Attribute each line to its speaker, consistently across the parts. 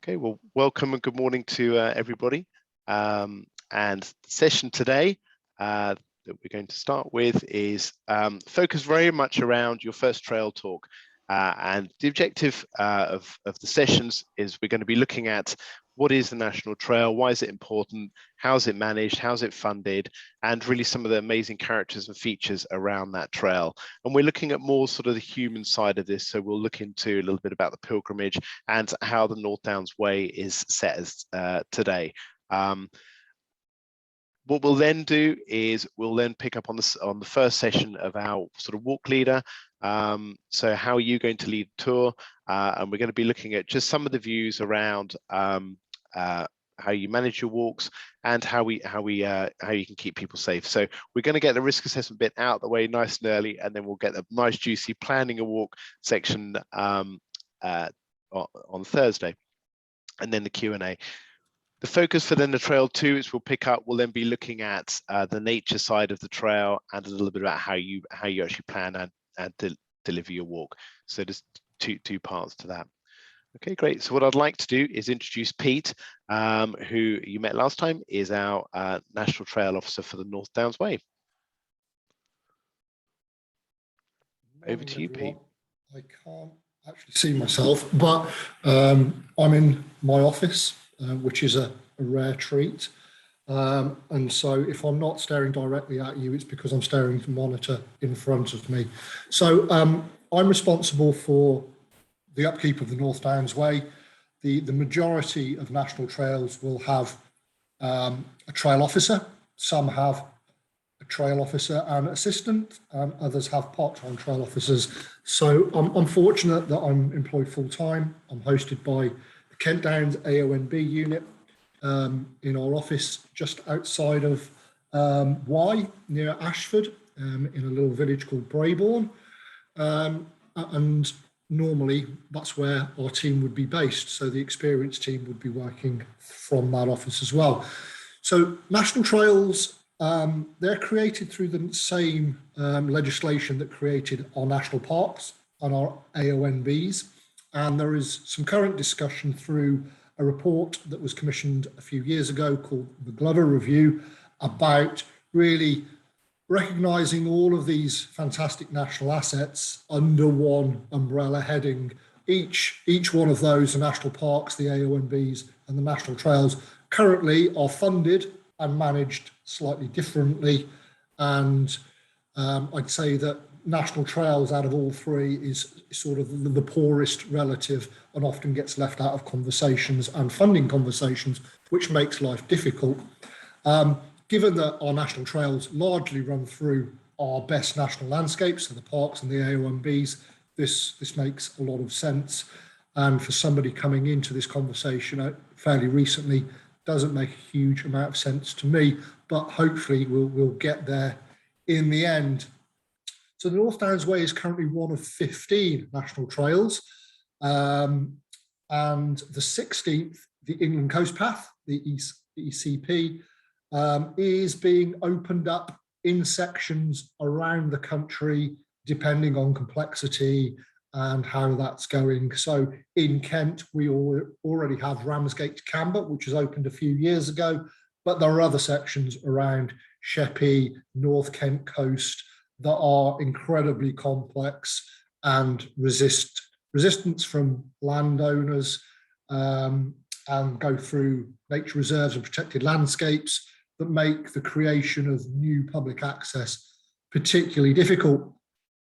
Speaker 1: Okay, well, welcome and good morning to everybody. And the session today that we're going to start with is focused very much around your first trail talk. And the objective of the sessions is we're going to be looking at what is the National Trail, why is it important, how's it managed, how's it funded, and really some of the amazing characters and features around that trail. And we're looking at more sort of the human side of this, so we'll look into a little bit about the pilgrimage and how the North Downs Way is set as today. What we'll then do is we'll then pick up on the first session of our sort of walk leader. So how are you going to lead the tour? And we're going to be looking at just some of the views around how you manage your walks and how you can keep people safe. So we're going to get the risk assessment bit out the way nice and early, and then we'll get the nice juicy planning a walk section on Thursday, and then the Q&A. The focus for then the trail 2 is we'll then be looking at the nature side of the trail and a little bit about how you actually plan and deliver your walk. So there's two parts to that. Okay, great. So what I'd like to do is introduce Pete, who you met last time, is our National Trail Officer for the North Downs Way. Over to you, Pete.
Speaker 2: I can't actually see myself, but I'm in my office, which is a rare treat. And so if I'm not staring directly at you, it's because I'm staring at the monitor in front of me. So I'm responsible for the upkeep of the North Downs Way. The majority of national trails will have a trail officer. Some have a trail officer and assistant, and others have part-time trail officers. So I'm fortunate that I'm employed full-time. I'm hosted by the Kent Downs AONB unit in our office just outside of Wye, near Ashford, in a little village called Brayborn. And normally that's where our team would be based. So the experienced team would be working from that office as well. So national trails, they're created through the same legislation that created our national parks and our AONBs. And there is some current discussion through a report that was commissioned a few years ago called the Glover Review about really recognising all of these fantastic national assets under one umbrella heading. Each one of those, the national parks, the AONBs and the national trails, currently are funded and managed slightly differently. And I'd say that national trails out of all three is sort of the poorest relative and often gets left out of conversations and funding conversations, which makes life difficult. Given that our national trails largely run through our best national landscapes, so the parks and the AONBs, this makes a lot of sense. And for somebody coming into this conversation fairly recently, doesn't make a huge amount of sense to me, but hopefully we'll get there in the end. So the North Downs Way is currently one of 15 national trails. And the 16th, the England Coast Path, the ECP, is being opened up in sections around the country, depending on complexity and how that's going. So in Kent, we already have Ramsgate to Camber, which was opened a few years ago, but there are other sections around Sheppey, North Kent coast that are incredibly complex and resistance from landowners and go through nature reserves and protected landscapes that make the creation of new public access particularly difficult.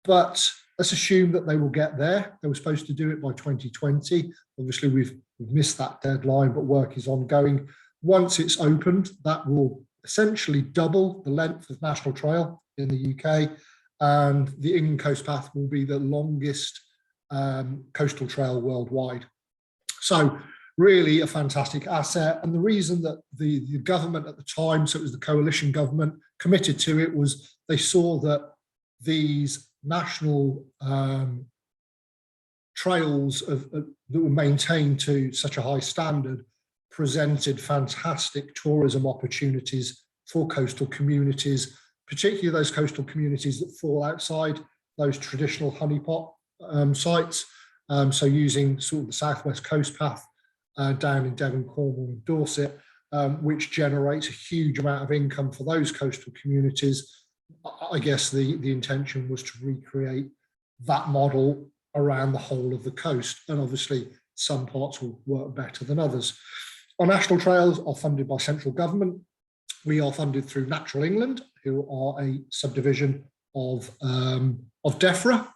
Speaker 2: But let's assume that they will get there. They were supposed to do it by 2020. Obviously, we've missed that deadline, but work is ongoing. Once it's opened, that will essentially double the length of National Trail in the UK, and the England Coast Path will be the longest coastal trail worldwide. So really a fantastic asset. And the reason that the government at the time, so it was the coalition government, committed to it was they saw that these national trails that were maintained to such a high standard presented fantastic tourism opportunities for coastal communities, particularly those coastal communities that fall outside those traditional honeypot sites. So using sort of the Southwest Coast Path down in Devon, Cornwall and Dorset, which generates a huge amount of income for those coastal communities. I guess the intention was to recreate that model around the whole of the coast, and obviously some parts will work better than others. Our national trails are funded by central government. We are funded through Natural England, who are a subdivision of DEFRA,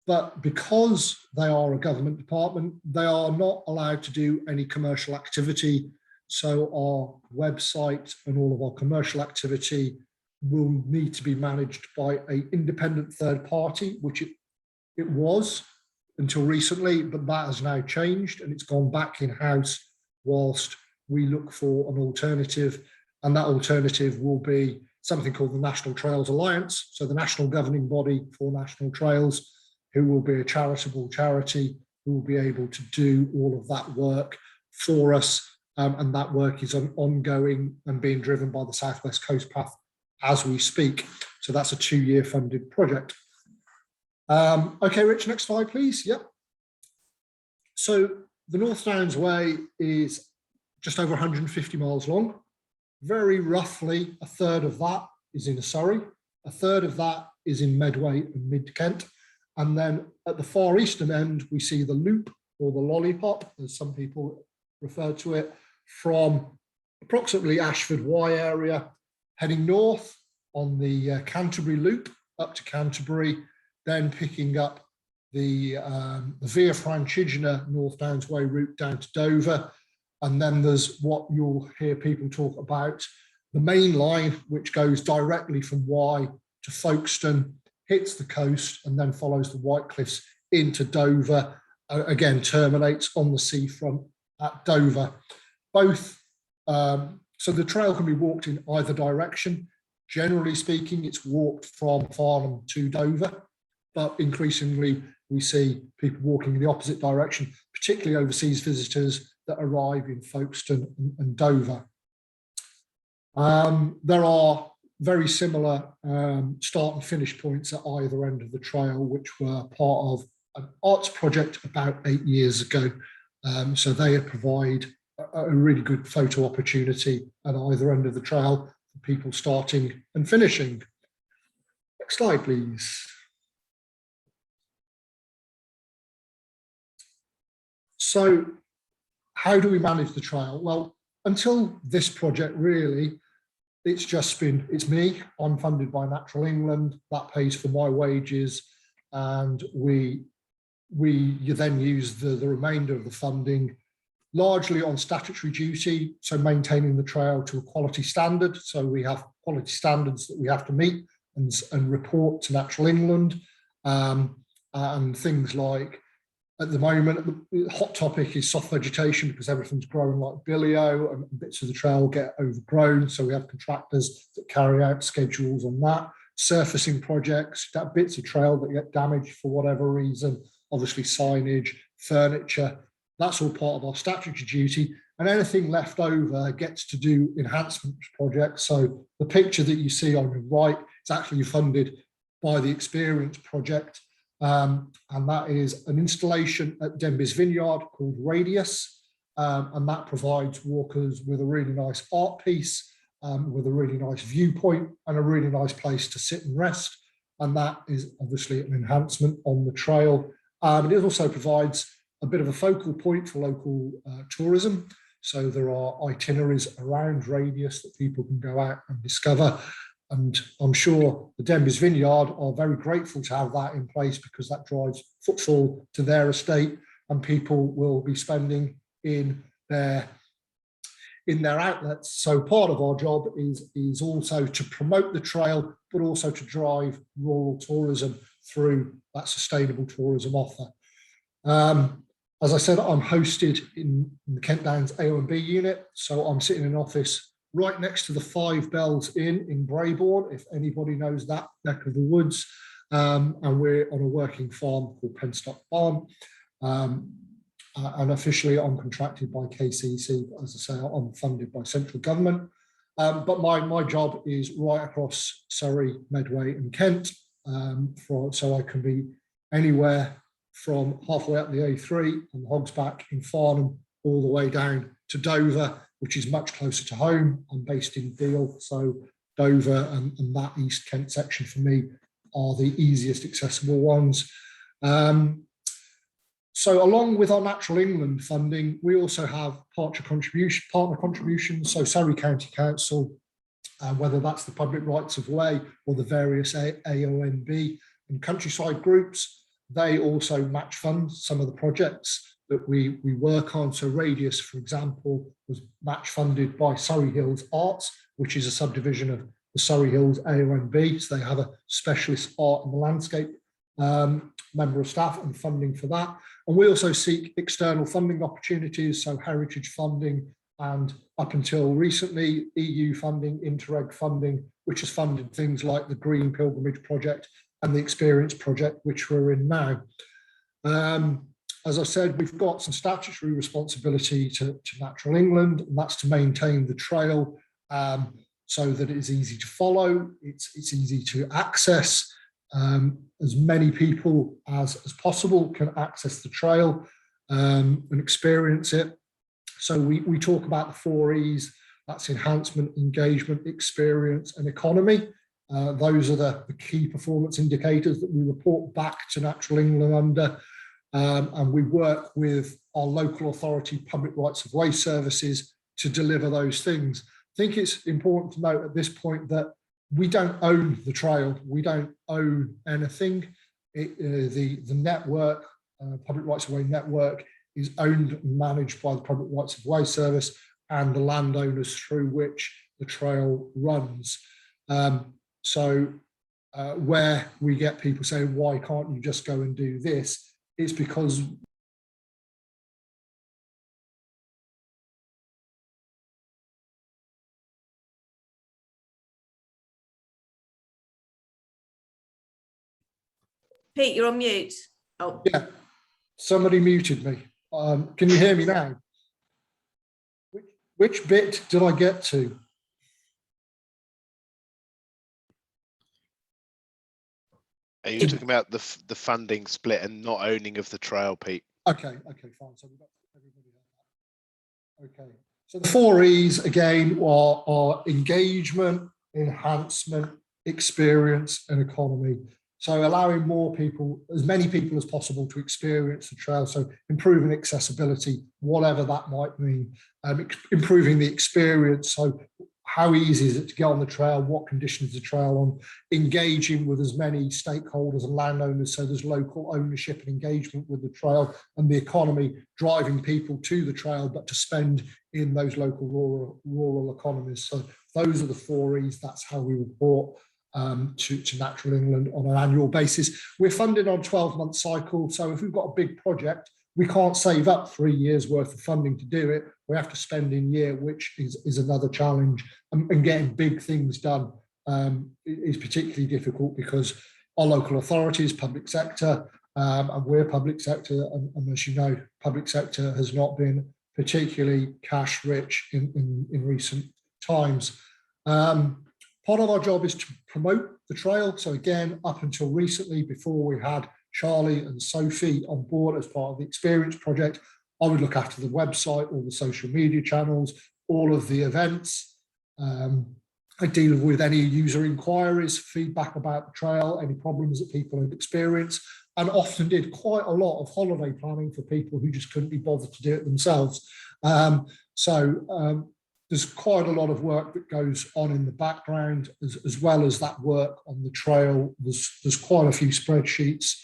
Speaker 2: but because they are a government department, they are not allowed to do any commercial activity. So our website and all of our commercial activity will need to be managed by an independent third party, which it was until recently, but that has now changed and it's gone back in-house whilst we look for an alternative. And that alternative will be something called the National Trails Alliance. So the national governing body for national trails, who will be a charitable charity, who will be able to do all of that work for us. And that work is ongoing and being driven by the Southwest Coast Path as we speak. So that's a 2-year funded project. Okay, Rich, next slide, please. Yep. So the North Downs Way is just over 150 miles long. Very roughly, a third of that is in Surrey. A third of that is in Medway and Mid-Kent. And then at the far eastern end, we see the loop, or the lollipop, as some people refer to it, from approximately Ashford Y area, heading north on the Canterbury loop up to Canterbury, then picking up the Via Francigena North Downs Way route down to Dover. And then there's what you'll hear people talk about, the main line, which goes directly from Y to Folkestone, hits the coast, and then follows the White Cliffs into Dover, again, terminates on the seafront at Dover. Both, so the trail can be walked in either direction. Generally speaking, it's walked from Farnham to Dover, but increasingly we see people walking in the opposite direction, particularly overseas visitors that arrive in Folkestone and Dover. There are very similar start and finish points at either end of the trail, which were part of an arts project about 8 years ago. So they provide a really good photo opportunity at either end of the trail for people starting and finishing. Next slide, please. So how do we manage the trail? Well, until this project, really, it's me. I'm funded by Natural England. That pays for my wages, and you then use the remainder of the funding largely on statutory duty, so maintaining the trail to a quality standard. So we have quality standards that we have to meet and report to Natural England, and things like, at the moment, the hot topic is soft vegetation, because everything's growing like billio and bits of the trail get overgrown. So we have contractors that carry out schedules on that. Surfacing projects, that bits of trail that get damaged for whatever reason, obviously signage, furniture, that's all part of our statutory duty. And anything left over gets to do enhancement projects. So the picture that you see on the right is actually funded by the Experience project. And that is an installation at Denby's Vineyard called Radius, and that provides walkers with a really nice art piece, with a really nice viewpoint and a really nice place to sit and rest. And that is obviously an enhancement on the trail. It also provides a bit of a focal point for local tourism. So there are itineraries around Radius that people can go out and discover. And I'm sure the Denby's Vineyard are very grateful to have that in place, because that drives footfall to their estate, and people will be spending in their outlets. So part of our job is also to promote the trail, but also to drive rural tourism through that sustainable tourism offer. As I said, I'm hosted in the Kent Downs AONB unit. So I'm sitting in an office right next to the Five Bells Inn in Brabourne, if anybody knows that neck of the woods. And we're on a working farm called Penstock Farm. And officially I'm contracted by KCC, but as I say, I'm funded by central government. But my job is right across Surrey, Medway and Kent, so I can be anywhere from halfway up the A3 on the Hogs Back in Farnham all the way down to Dover, which is much closer to home. I'm based in Deal, so Dover and that East Kent section for me are the easiest accessible ones. So along with our Natural England funding, we also have partner contributions. So Surrey County Council, whether that's the public rights of way or the various AONB and countryside groups, they also match fund some of the projects that we work on. So Radius, for example, was match funded by Surrey Hills Arts, which is a subdivision of the Surrey Hills AONB. So they have a specialist art and landscape member of staff and funding for that. And we also seek external funding opportunities, so heritage funding, and up until recently, EU funding, Interreg funding, which has funded things like the Green Pilgrimage Project and the Experience Project, which we're in now. As I said, we've got some statutory responsibility to Natural England, and that's to maintain the trail so that it is easy to follow, it's easy to access. As many people as possible can access the trail and experience it. So we talk about the 4 E's, that's enhancement, engagement, experience and economy. Those are the key performance indicators that we report back to Natural England under, and we work with our local authority public rights of way services to deliver those things. I think it's important to note at this point that we don't own the trail, we don't own anything. The network, Public Rights of Way network, is owned and managed by the Public Rights of Way Service and the landowners through which the trail runs. Where we get people saying, why can't you just go and do this? It's because
Speaker 3: Pete, you're on mute. Oh,
Speaker 2: yeah, somebody muted me. Can you hear me now? Which bit did I get to?
Speaker 1: Are you talking about the funding split and not owning of the trail, Pete?
Speaker 2: Okay, fine. So we've got everybody on that. Okay, so the 4 E's again are engagement, enhancement, experience, and economy. So allowing more people, as many people as possible, to experience the trail. So improving accessibility, whatever that might mean, improving the experience. So how easy is it to get on the trail? What conditions is the trail on? Engaging with as many stakeholders and landowners, so there's local ownership and engagement with the trail, and the economy, driving people to the trail, but to spend in those local rural economies. So those are the 4 E's. That's how we report to Natural England on an annual basis. We're funded on a 12-month cycle, so if we've got a big project, we can't save up 3 years worth of funding to do it. We have to spend in year, which is another challenge. And getting big things done is particularly difficult because our local authorities, public sector, and we're public sector, and as you know, public sector has not been particularly cash rich in recent times. Part of our job is to promote the trail. So again, up until recently, before we had Charlie and Sophie on board as part of the Experience Project, I would look after the website, all the social media channels, all of the events. I deal with any user inquiries, feedback about the trail, any problems that people had experienced, and often did quite a lot of holiday planning for people who just couldn't be bothered to do it themselves. There's quite a lot of work that goes on in the background, as well as that work on the trail. There's quite a few spreadsheets,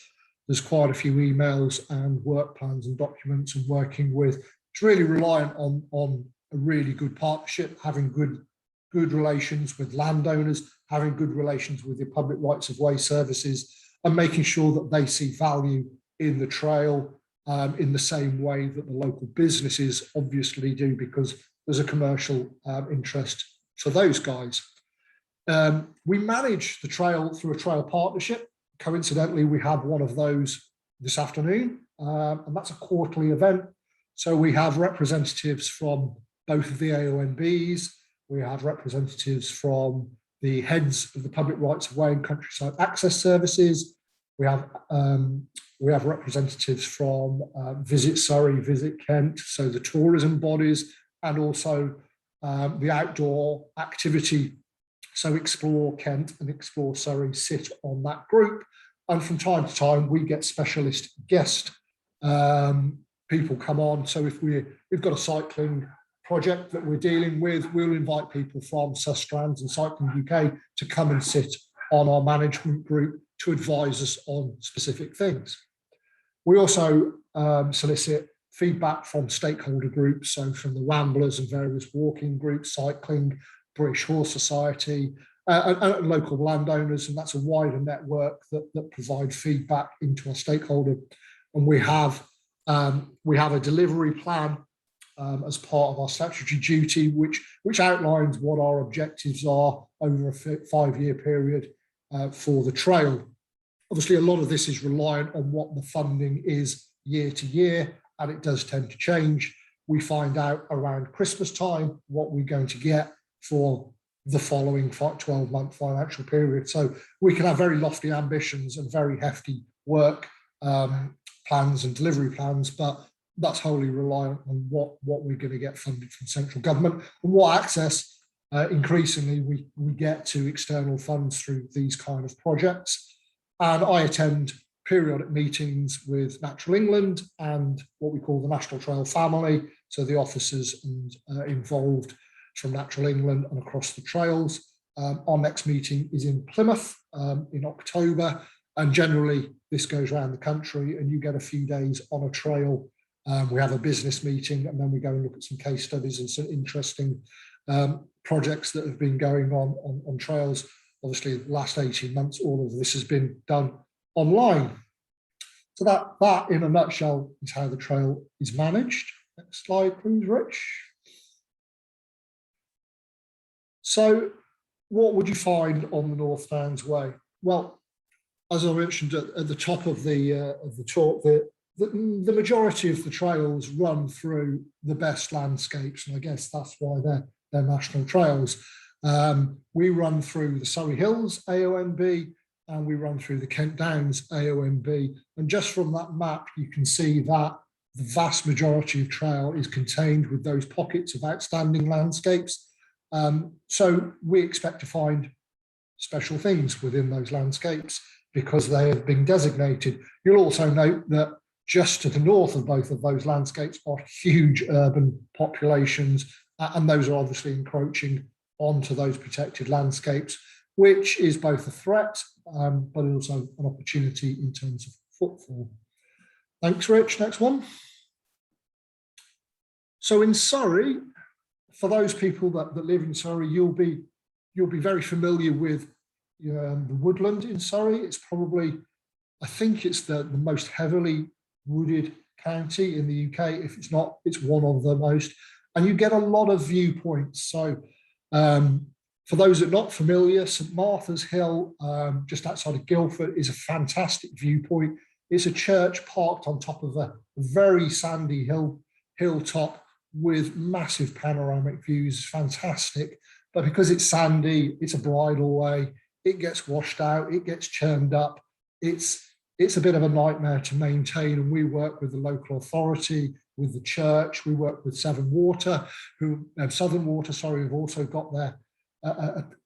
Speaker 2: there's quite a few emails and work plans and documents, and working with, it's really reliant on a really good partnership, having good relations with landowners, having good relations with the public rights of way services, and making sure that they see value in the trail in the same way that the local businesses obviously do, because there's a commercial interest for those guys. We manage the trail through a trail partnership. Coincidentally, we have one of those this afternoon, and that's a quarterly event. So we have representatives from both of the AONBs. We have representatives from the heads of the public rights of way and countryside access services. We have representatives from Visit Surrey, Visit Kent, so the tourism bodies, and also the outdoor activity. So Explore Kent and Explore Surrey sit on that group. And from time to time, we get specialist guest people come on. So if we've got a cycling project that we're dealing with, we'll invite people from Sustrans and Cycling UK to come and sit on our management group to advise us on specific things. We also solicit feedback from stakeholder groups, so from the Ramblers and various walking groups, cycling, British Horse Society, and local landowners, and that's a wider network that provide feedback into our stakeholder. And we have a delivery plan as part of our statutory duty, which outlines what our objectives are over a 5-year period for the trail. Obviously, a lot of this is reliant on what the funding is year to year, and it does tend to change. We find out around Christmas time what we're going to get for the following 12-month financial period. So we can have very lofty ambitions and very hefty work plans and delivery plans, but that's wholly reliant on what we're going to get funded from central government and what access increasingly we get to external funds through these kind of projects. And I attend periodic meetings with Natural England and what we call the National Trail family, so the officers and involved from Natural England and across the trails. Our next meeting is in Plymouth in October, and generally this goes around the country and you get a few days on a trail. We have a business meeting and then we go and look at some case studies and some interesting projects that have been going on trails. Obviously, the last 18 months, all of this has been done online. So that in a nutshell is how the trail is managed. Next slide, please, Rich. So what would you find on the North Downs Way? Well, as I mentioned at the top of the talk, the majority of the trails run through the best landscapes, and I guess that's why they're national trails. We run through the Surrey Hills AONB and we run through the Kent Downs AONB, and just from that map you can see that the vast majority of trail is contained with those pockets of outstanding landscapes. So we expect to find special things within those landscapes because they have been designated. You'll also note that just to the north of both of those landscapes are huge urban populations, and those are obviously encroaching onto those protected landscapes, which is both a threat, but also an opportunity in terms of footfall. Thanks, Rich. Next one. So in Surrey, for those people that live in Surrey, you'll be very familiar with the woodland in Surrey. It's probably, I think it's the most heavily wooded county in the UK. If it's not, it's one of the most. And you get a lot of viewpoints. So for those that are not familiar, St Martha's Hill, just outside of Guildford, is a fantastic viewpoint. It's a church parked on top of a very sandy hilltop with massive panoramic views. Fantastic. But because it's sandy, it's a bridle way. It gets washed out. It gets churned up. It's a bit of a nightmare to maintain, and we work with the local authority, with the church. We work with Southern Water, who've also got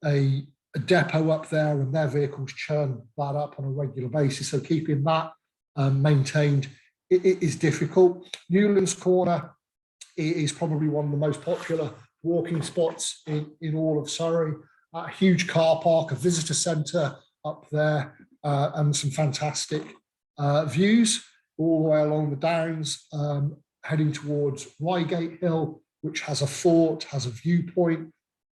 Speaker 2: a depot up there, and their vehicles churn that up on a regular basis. So keeping that maintained it is difficult. Newlands Corner is probably one of the most popular walking spots in all of Surrey. A huge car park, a visitor centre up there, and some fantastic views all the way along the Downs, heading towards Reigate Hill, which has a fort, has a viewpoint,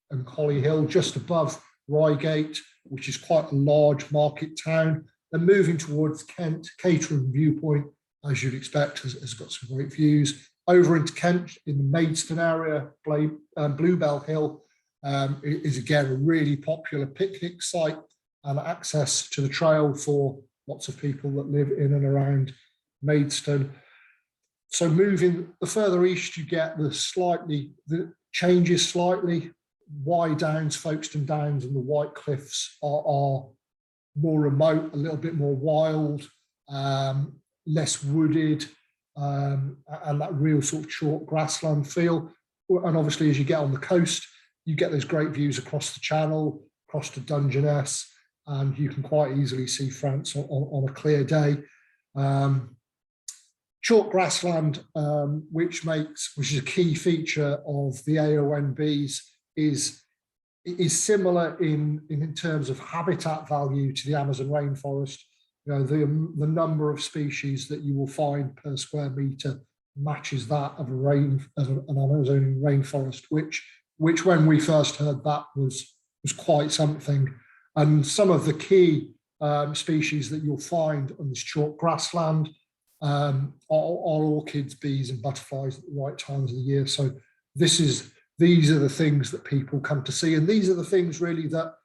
Speaker 2: and Collie Hill just above Reigate, which is quite a large market town. And moving towards Kent, Caterham Viewpoint, as you'd expect, has got some great views. Over into Kent, in the Maidstone area, Bluebell Hill is again a really popular picnic site and access to the trail for lots of people that live in and around Maidstone. So moving the further east, you get the changes slightly. Wye Downs, Folkestone Downs, and the White Cliffs are more remote, a little bit more wild, less wooded, and that real sort of chalk grassland feel. And obviously, as you get on the coast, you get those great views across the Channel, across to Dungeness, and you can quite easily see France on a clear day. Chalk grassland, which is a key feature of the AONBs, is similar in terms of habitat value to the Amazon rainforest. You know, the number of species that you will find per square meter matches that of an Amazonian rainforest, which when we first heard that was quite something. And some of the key species that you'll find on this chalk grassland are orchids, bees, and butterflies at the right times of the year. So these are the things that people come to see, and these are the things really that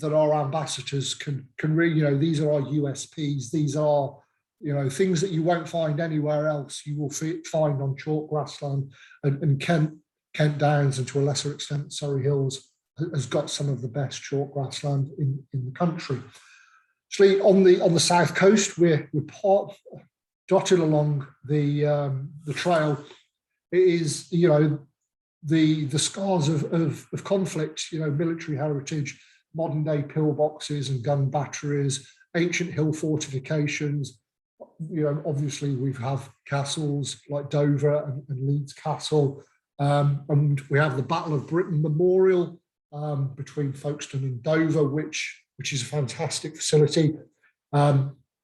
Speaker 2: our ambassadors can really, you know, these are our USPs. These are, you know, things that you won't find anywhere else. You will find on chalk grassland, and Kent Downs, and to a lesser extent Surrey Hills, has got some of the best chalk grassland in the country. Actually, on the south coast, we're dotted along the trail. It is, you know, the scars of conflict, you know, military heritage, modern day pillboxes and gun batteries, ancient hill fortifications. You know, obviously we have castles like Dover and Leeds Castle, and we have the Battle of Britain Memorial between Folkestone and Dover, which is a fantastic facility,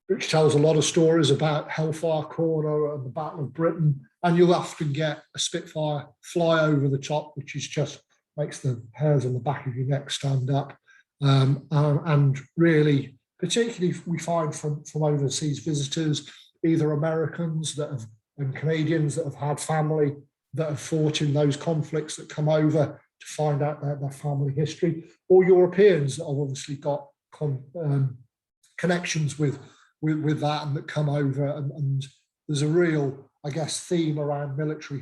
Speaker 2: which tells a lot of stories about Hellfire Corner and the Battle of Britain. And you'll often get a Spitfire fly over the top, which is just makes the hairs on the back of your neck stand up. And really, particularly we find from overseas visitors, either Americans and Canadians that have had family that have fought in those conflicts that come over to find out their family history, or Europeans that have obviously got connections with that and that come over. And there's a real, I guess, theme around military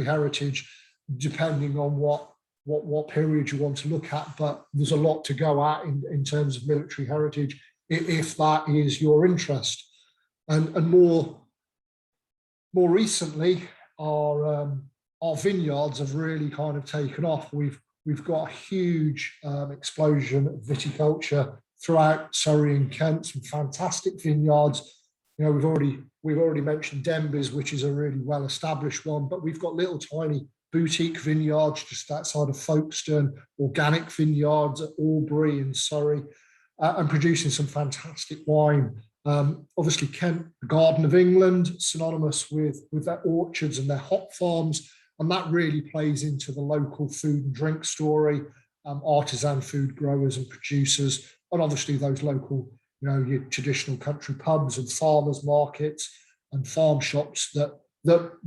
Speaker 2: heritage, depending on what period you want to look at. But there's a lot to go at in terms of military heritage, if that is your interest. And more recently, our vineyards have really kind of taken off. We've got a huge explosion of viticulture throughout Surrey and Kent, some fantastic vineyards. You know, we've already mentioned Denbies, which is a really well-established one, but we've got little tiny boutique vineyards just outside of Folkestone, organic vineyards at Albury in Surrey, and producing some fantastic wine. Obviously, Kent, the Garden of England, synonymous with their orchards and their hop farms, and that really plays into the local food and drink story, artisan food growers and producers, and obviously those local, you know, your traditional country pubs and farmers markets and farm shops that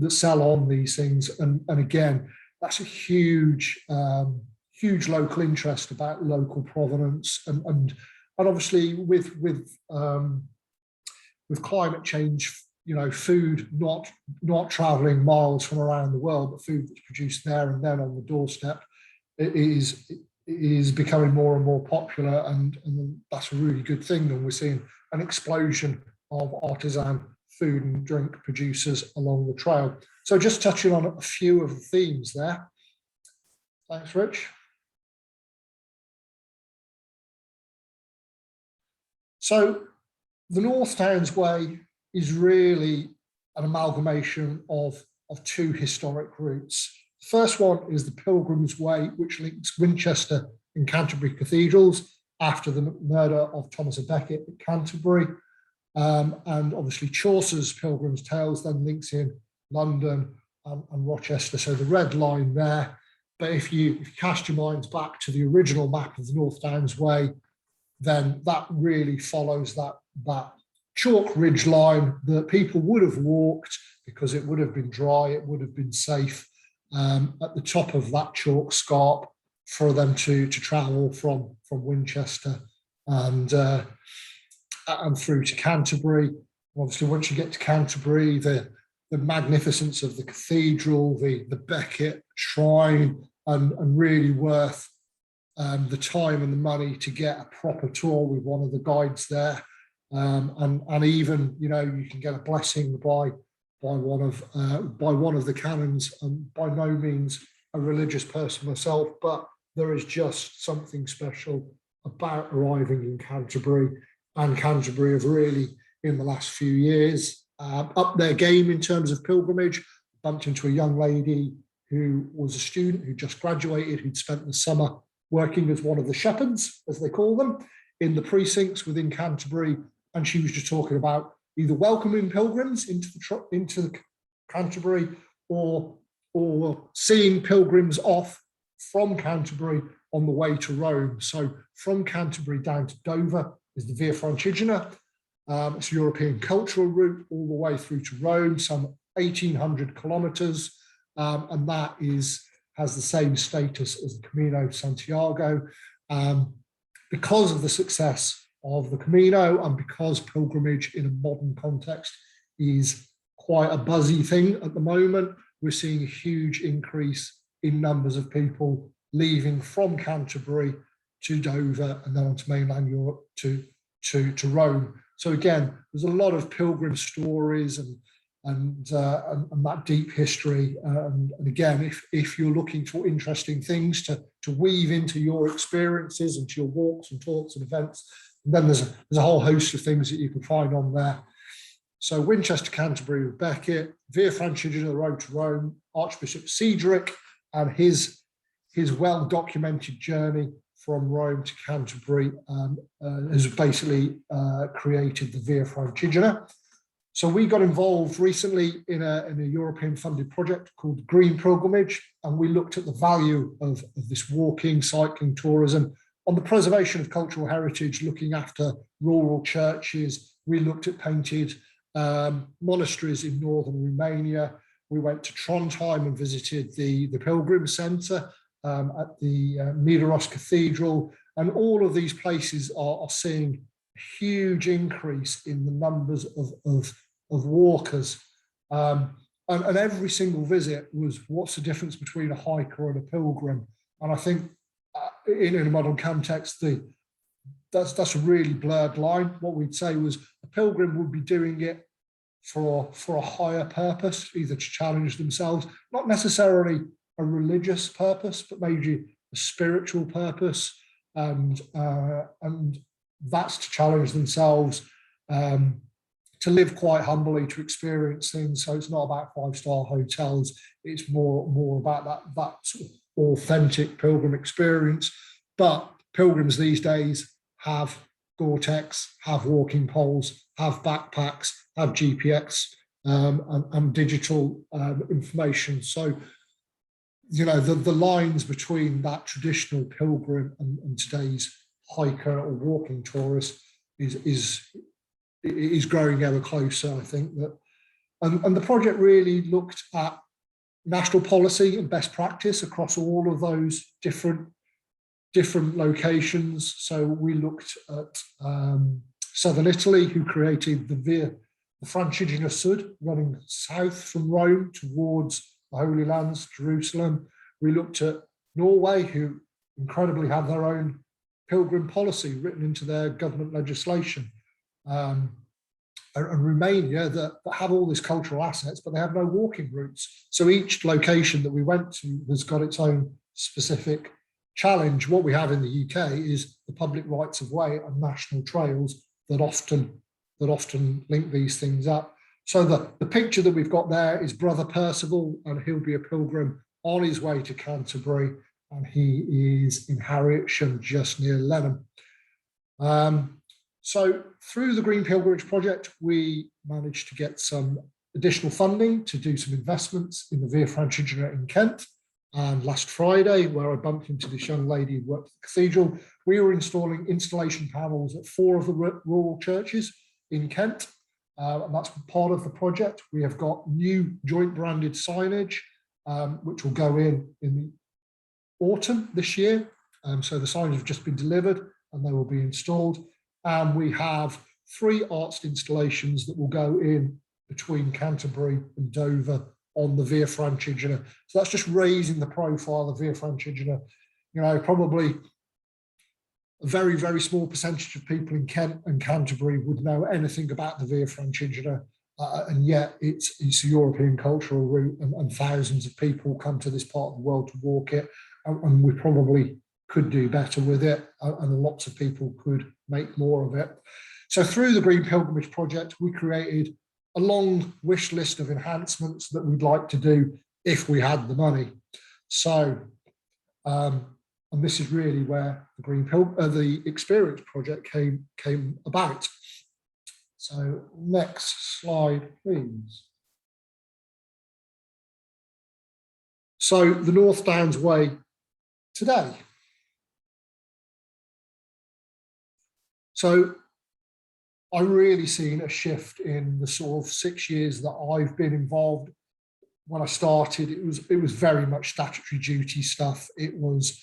Speaker 2: sell on these things. And again, that's a huge local interest about local provenance, and obviously with climate change, you know, food not traveling miles from around the world, but food that's produced there and then on the doorstep, it is becoming more and more popular, and that's a really good thing. And we're seeing an explosion of artisan food and drink producers along the trail. So just touching on a few of the themes there. Thanks, Rich. So the North Downs Way is really an amalgamation of two historic routes. The first one is the Pilgrim's Way, which links Winchester and Canterbury cathedrals after the murder of Thomas à Becket at Canterbury. And obviously Chaucer's Pilgrim's Tales then links in London and Rochester, so the red line there. But if you cast your minds back to the original map of the North Downs Way, then that really follows that chalk ridge line that people would have walked because it would have been dry, it would have been safe at the top of that chalk scarp for them to travel from Winchester and through to Canterbury. Obviously, once you get to Canterbury, the magnificence of the cathedral, the Becket shrine, and really worth the time and the money to get a proper tour with one of the guides there. And even, you know, you can get a blessing by one of the canons. And by no means a religious person myself, but there is just something special about arriving in Canterbury. And Canterbury have really, in the last few years, upped their game in terms of pilgrimage. Bumped into a young lady who was a student who just graduated, who'd spent the summer working as one of the shepherds, as they call them, in the precincts within Canterbury. And she was just talking about either welcoming pilgrims into Canterbury or seeing pilgrims off from Canterbury on the way to Rome. So from Canterbury down to Dover is the Via Francigena. It's a European cultural route all the way through to Rome, some 1,800 kilometers, and that has the same status as the Camino de Santiago. Because of the success of the Camino and because pilgrimage in a modern context is quite a buzzy thing at the moment, we're seeing a huge increase in numbers of people leaving from Canterbury to Dover and then on to mainland Europe to Rome. So again, there's a lot of pilgrim stories and that deep history. And again, if you're looking for interesting things to weave into your experiences, into your walks and talks and events, and then there's a whole host of things that you can find on there. So Winchester, Canterbury with Beckett, Via Francigena, the road to Rome, Archbishop Cedric, and his well-documented journey from Rome to Canterbury has basically created the Via Francigena. So we got involved recently in a European funded project called Green Pilgrimage, and we looked at the value of this walking, cycling, tourism on the preservation of cultural heritage, looking after rural churches. We looked at painted monasteries in northern Romania. We went to Trondheim and visited the Pilgrim Centre at the Nidaros Cathedral, and all of these places are seeing a huge increase in the numbers of walkers. And every single visit was, what's the difference between a hiker and a pilgrim? And I think in a modern context, that's a really blurred line. What we'd say was a pilgrim would be doing it for a higher purpose, either to challenge themselves, not necessarily a religious purpose, but maybe a spiritual purpose, and that's to challenge themselves, to live quite humbly, to experience things. So it's not about 5-star hotels; it's more about that sort of authentic pilgrim experience. But pilgrims these days have Gore-Tex, have walking poles, have backpacks, have GPX and digital information. So, you know, the lines between that traditional pilgrim and today's hiker or walking tourist is growing ever closer. I think that, and the project really looked at national policy and best practice across all of those different locations. So we looked at southern Italy, who created the Francigena Sud, running south from Rome towards the Holy Lands, Jerusalem. We looked at Norway, who incredibly have their own pilgrim policy written into their government legislation. And Romania, that have all these cultural assets, but they have no walking routes. So each location that we went to has got its own specific challenge. What we have in the UK is the public rights of way and national trails that often link these things up. So the picture that we've got there is Brother Percival, and he'll be a pilgrim on his way to Canterbury, and he is in Harrietshire, just near Lenham. So through the Green Pilgrimage Project, we managed to get some additional funding to do some investments in the Via Francigena in Kent. And last Friday, where I bumped into this young lady who worked at the cathedral, we were installing installation panels at 4 of the rural churches in Kent. And that's part of the project. We have got new joint branded signage, which will go in the autumn this year. So the signs have just been delivered and they will be installed. And we have 3 arched installations that will go in between Canterbury and Dover on the Via Francigena. So that's just raising the profile of Via Francigena. You know, probably very, very small percentage of people in Kent and Canterbury would know anything about the Via Francigena, and yet it's a European cultural route, and thousands of people come to this part of the world to walk it, and we probably could do better with it, and lots of people could make more of it. So through the Green Pilgrimage Project, we created a long wish list of enhancements that we'd like to do if we had the money. So, and this is really where the Experience Project came about. So next slide, please. So the North Downs Way today. So I'm really seeing a shift in the sort of 6 years that I've been involved. When I started, it was very much statutory duty stuff. It was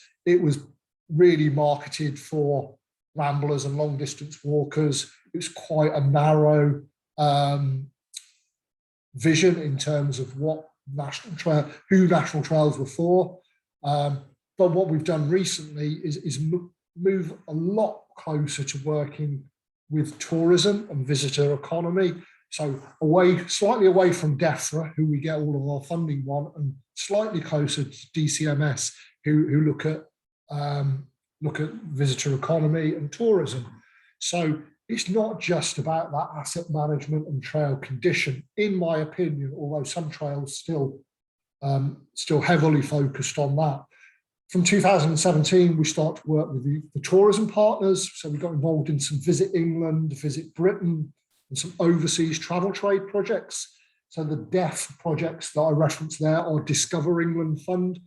Speaker 2: really marketed for ramblers and long distance walkers. It was quite a narrow vision in terms of what who national trails were for. But what we've done recently is move a lot closer to working with tourism and visitor economy. So slightly away from DEFRA, who we get all of our funding on, and slightly closer to DCMS, who look at visitor economy and tourism. So it's not just about that asset management and trail condition, in my opinion, although some trails still heavily focused on that. From 2017, we start to work with the tourism partners. So we got involved in some Visit England, Visit Britain, and some overseas travel trade projects. So the DEF projects that I referenced there are Discover England Fund,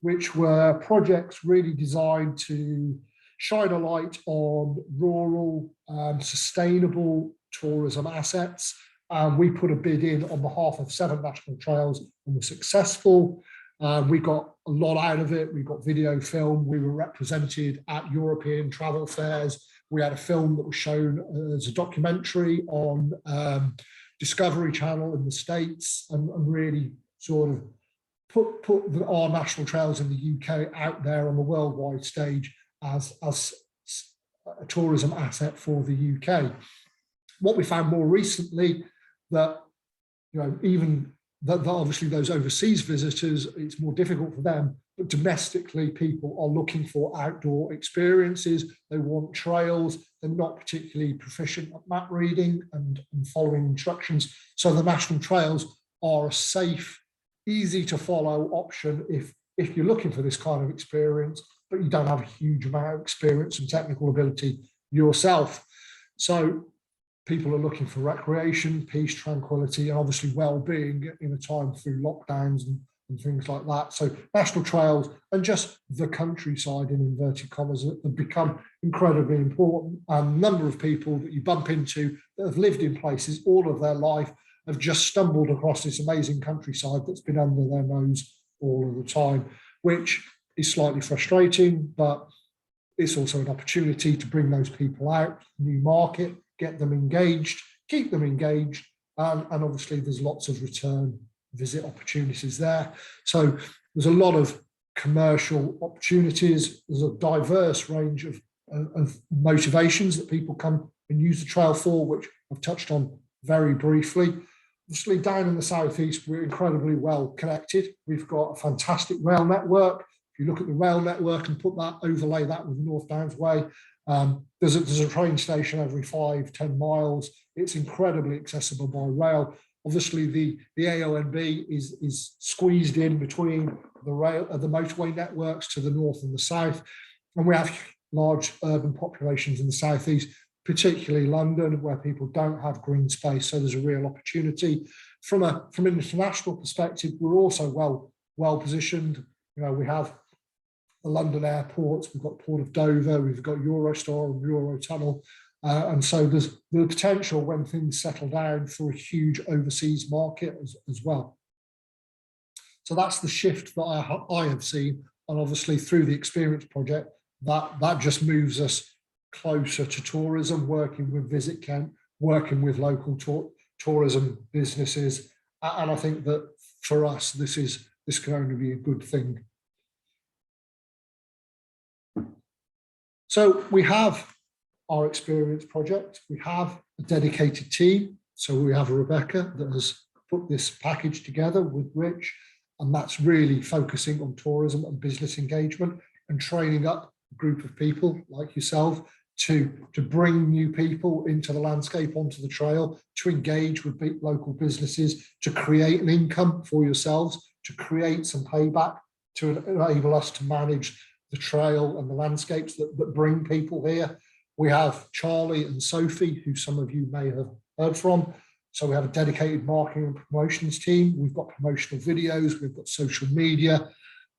Speaker 2: which were projects really designed to shine a light on rural, sustainable tourism assets. We put a bid in on behalf of 7 national trails and were successful. We got a lot out of it. We got video film. We were represented at European travel fairs. We had a film that was shown as a documentary on Discovery Channel in the States, and really sort of put our national trails in the UK out there on the worldwide stage as a tourism asset for the UK. What we found more recently, that even that obviously those overseas visitors, it's more difficult for them, but domestically people are looking for outdoor experiences. They want trails. They're not particularly proficient at map reading and following instructions. So the national trails are a safe, easy to follow option if you're looking for this kind of experience, but you don't have a huge amount of experience and technical ability yourself. So people are looking for recreation, peace, tranquility, and obviously well-being in a time through lockdowns and things like that. So national trails and just the countryside, in inverted commas, have become incredibly important. And the number of people that you bump into that have lived in places all of their life have just stumbled across this amazing countryside that's been under their nose all of the time, which is slightly frustrating, but it's also an opportunity to bring those people out, new market, get them engaged, keep them engaged, and obviously there's lots of return visit opportunities there. So there's a lot of commercial opportunities. There's a diverse range of motivations that people come and use the trail for, which I've touched on very briefly. Obviously down in the southeast, we're incredibly well connected. We've got a fantastic rail network. If you look at the rail network and overlay that with the North Downs Way, there's a train station every 5-10 miles. It's incredibly accessible by rail. Obviously, the AONB is squeezed in between the motorway networks to the north and the south, and we have large urban populations in the southeast, particularly London, where people don't have green space. So there's a real opportunity. From an international perspective, we're also well positioned. We have the London airports, we've got Port of Dover, we've got Eurostar and Eurotunnel, and so there's the potential, when things settle down, for a huge overseas market as well. So that's the shift that I have seen, and obviously through the Experience Project, that just moves us closer to tourism, working with Visit Kent, working with local tourism businesses, and I think that for us this can only be a good thing. So we have our experience project. We have a dedicated team. So we have Rebecca that has put this package together with Rich, and that's really focusing on tourism and business engagement and training up a group of people like yourself to bring new people into the landscape, onto the trail, to engage with local businesses, to create an income for yourselves, to create some payback, to enable us to manage the trail and the landscapes that bring people here. We have Charlie and Sophie, who some of you may have heard from. So we have a dedicated marketing and promotions team. We've got promotional videos, we've got social media.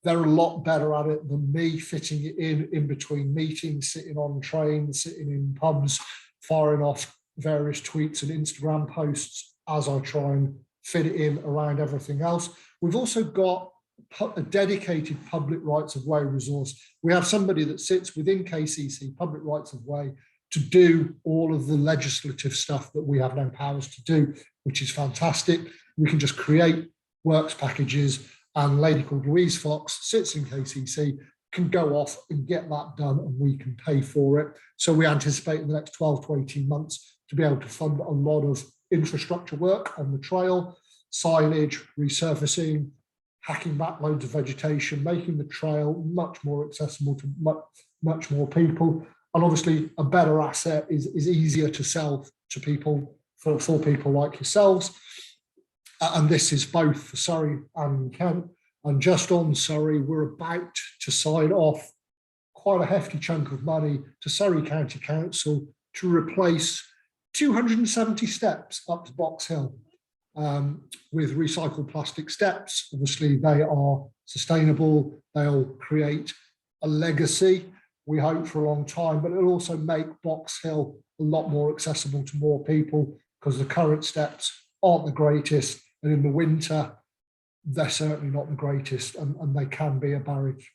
Speaker 2: They're a lot better at it than me, fitting it in between meetings, sitting on trains, sitting in pubs, firing off various tweets and Instagram posts as I try and fit it in around everything else. We've also got a dedicated public rights of way resource. We have somebody that sits within KCC, public rights of way, to do all of the legislative stuff that we have no powers to do, which is fantastic. We can just create works packages, and a lady called Louise Fox sits in KCC, can go off and get that done, and we can pay for it. So we anticipate in the next 12 to 18 months to be able to fund a lot of infrastructure work on the trail, signage, resurfacing, hacking back loads of vegetation, making the trail much more accessible to much more people. And obviously a better asset is easier to sell to people, for people like yourselves. And this is both for Surrey and Kent. And just on Surrey, we're about to sign off quite a hefty chunk of money to Surrey County Council to replace 270 steps up to Box Hill with recycled plastic steps. Obviously, they are sustainable. They'll create a legacy, we hope, for a long time, but it'll also make Box Hill a lot more accessible to more people, because the current steps aren't the greatest. And in the winter, they're certainly not the greatest, and they can be a barrier to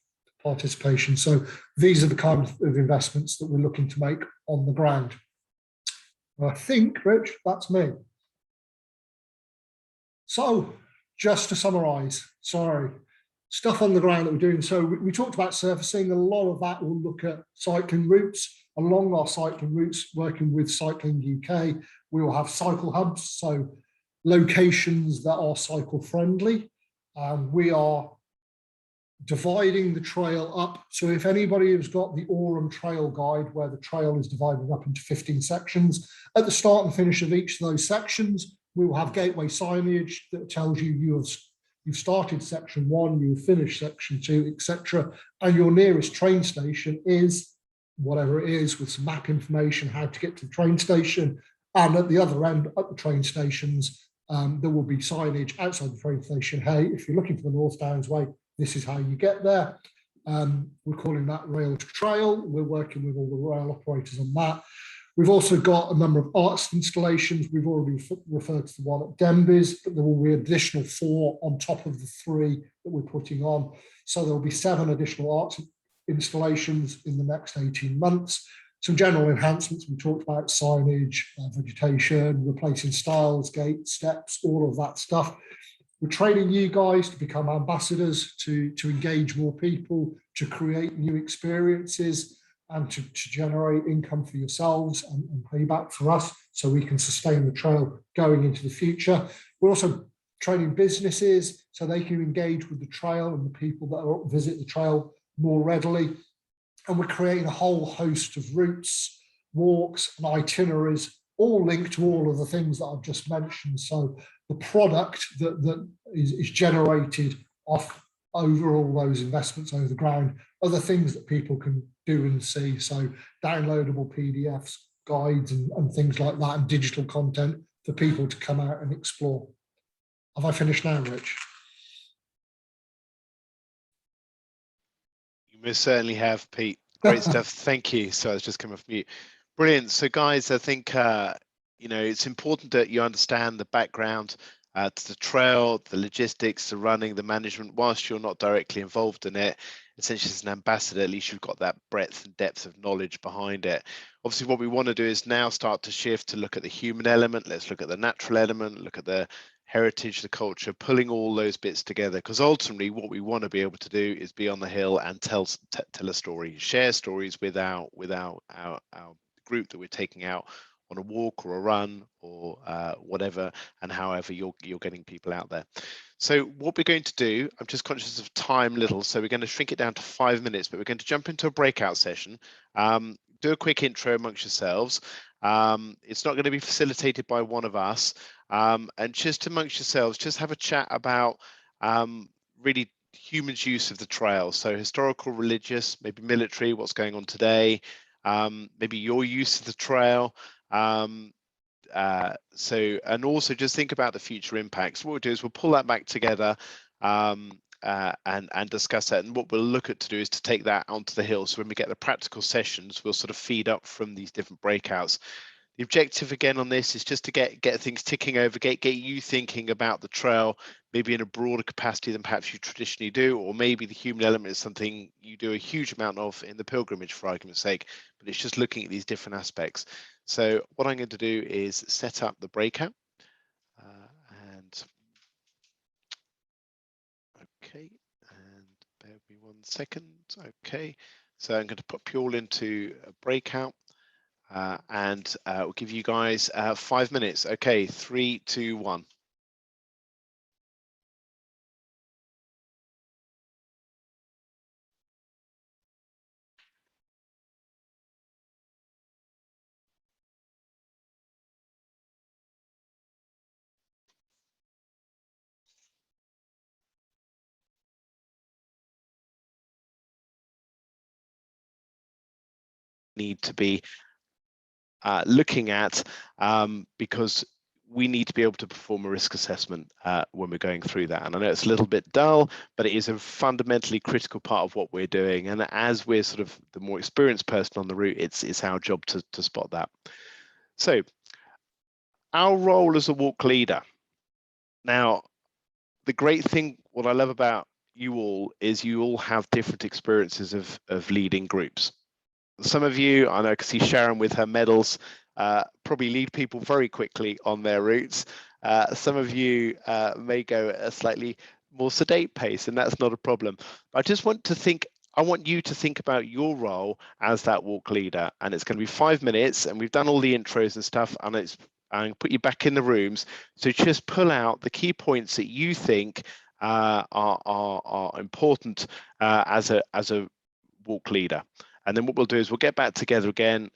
Speaker 2: participation. So these are the kinds of investments that we're looking to make on the ground. I think, Rich, that's me. So just to summarise, stuff on the ground that we're doing. So we talked about surfacing. A lot of that will look at cycling routes. Along our cycling routes, working with Cycling UK, we will have cycle hubs, so locations that are cycle friendly. We are dividing the trail up. So if anybody has got the Orham Trail Guide, where the trail is divided up into 15 sections, at the start and finish of each of those sections, we will have gateway signage that tells you you've started section 1, you've finished section 2, etc. And your nearest train station is whatever it is, with some map information, how to get to the train station. And at the other end, at the train stations, there will be signage outside the train station. Hey, if you're looking for the North Downs Way, this is how you get there. We're calling that Rail to Trail. We're working with all the rail operators on that. We've also got a number of arts installations. We've already referred to the one at Denbies, but there will be additional 4 on top of the 3 that we're putting on. So there will be 7 additional arts installations in the next 18 months. Some general enhancements, we talked about signage, vegetation, replacing stiles, gates, steps, all of that stuff. We're training you guys to become ambassadors, to engage more people, to create new experiences, and to generate income for yourselves and payback for us, so we can sustain the trail going into the future. We're also training businesses so they can engage with the trail and the people that visit the trail more readily. And we're creating a whole host of routes, walks, and itineraries, all linked to all of the things that I've just mentioned. So the product that is generated off over all those investments over the ground are the things that people can do and see. So downloadable PDFs, guides, and things like that, and digital content for people to come out and explore. Have I finished now, Rich?
Speaker 1: You most certainly have, Pete. Great stuff. Thank you. So I was just coming off mute. Brilliant. So guys, I think it's important that you understand the background to the trail, the logistics, the running, the management. Whilst you're not directly involved in it, essentially as an ambassador, at least you've got that breadth and depth of knowledge behind it. Obviously, what we want to do is now start to shift to look at the human element. Let's look at the natural element, look at the heritage, the culture, pulling all those bits together, because ultimately what we want to be able to do is be on the hill and tell a story, share stories with our group that we're taking out on a walk or a run or whatever, and however you're getting people out there. So what we're going to do, I'm just conscious of time little, so we're going to shrink it down to 5 minutes, but we're going to jump into a breakout session. Do a quick intro amongst yourselves. It's not going to be facilitated by one of us, and just amongst yourselves, just have a chat about really humans' use of the trail. So historical, religious, maybe military, what's going on today, maybe your use of the trail. And also just think about the future impacts. What we'll do is we'll pull that back together and discuss that. And what we'll look at to do is to take that onto the hill. So when we get the practical sessions, we'll sort of feed up from these different breakouts. The objective again on this is just to get things ticking over, get you thinking about the trail, maybe in a broader capacity than perhaps you traditionally do, or maybe the human element is something you do a huge amount of in the pilgrimage, for argument's sake, but it's just looking at these different aspects. So what I'm going to do is set up the breakout. Okay, and bear with me 1 second. Okay, so I'm going to put you all into a breakout. And we'll give you guys 5 minutes. Okay, 3, 2, 1. Need to be looking at because we need to be able to perform a risk assessment when we're going through that. And I know it's a little bit dull, but it is a fundamentally critical part of what we're doing. And as we're sort of the more experienced person on the route, it's our job to spot that. So our role as a walk leader. Now, the great thing, what I love about you all is you all have different experiences of leading groups. Some of you, I know I can see Sharon with her medals, probably lead people very quickly on their routes. Some of you may go at a slightly more sedate pace, and that's not a problem. I just want to think, I want you to think about your role as that walk leader, and it's going to be 5 minutes, and we've done all the intros and stuff, and I'm put you back in the rooms. So just pull out the key points that you think are important as a walk leader. And then what we'll do is we'll get back together again.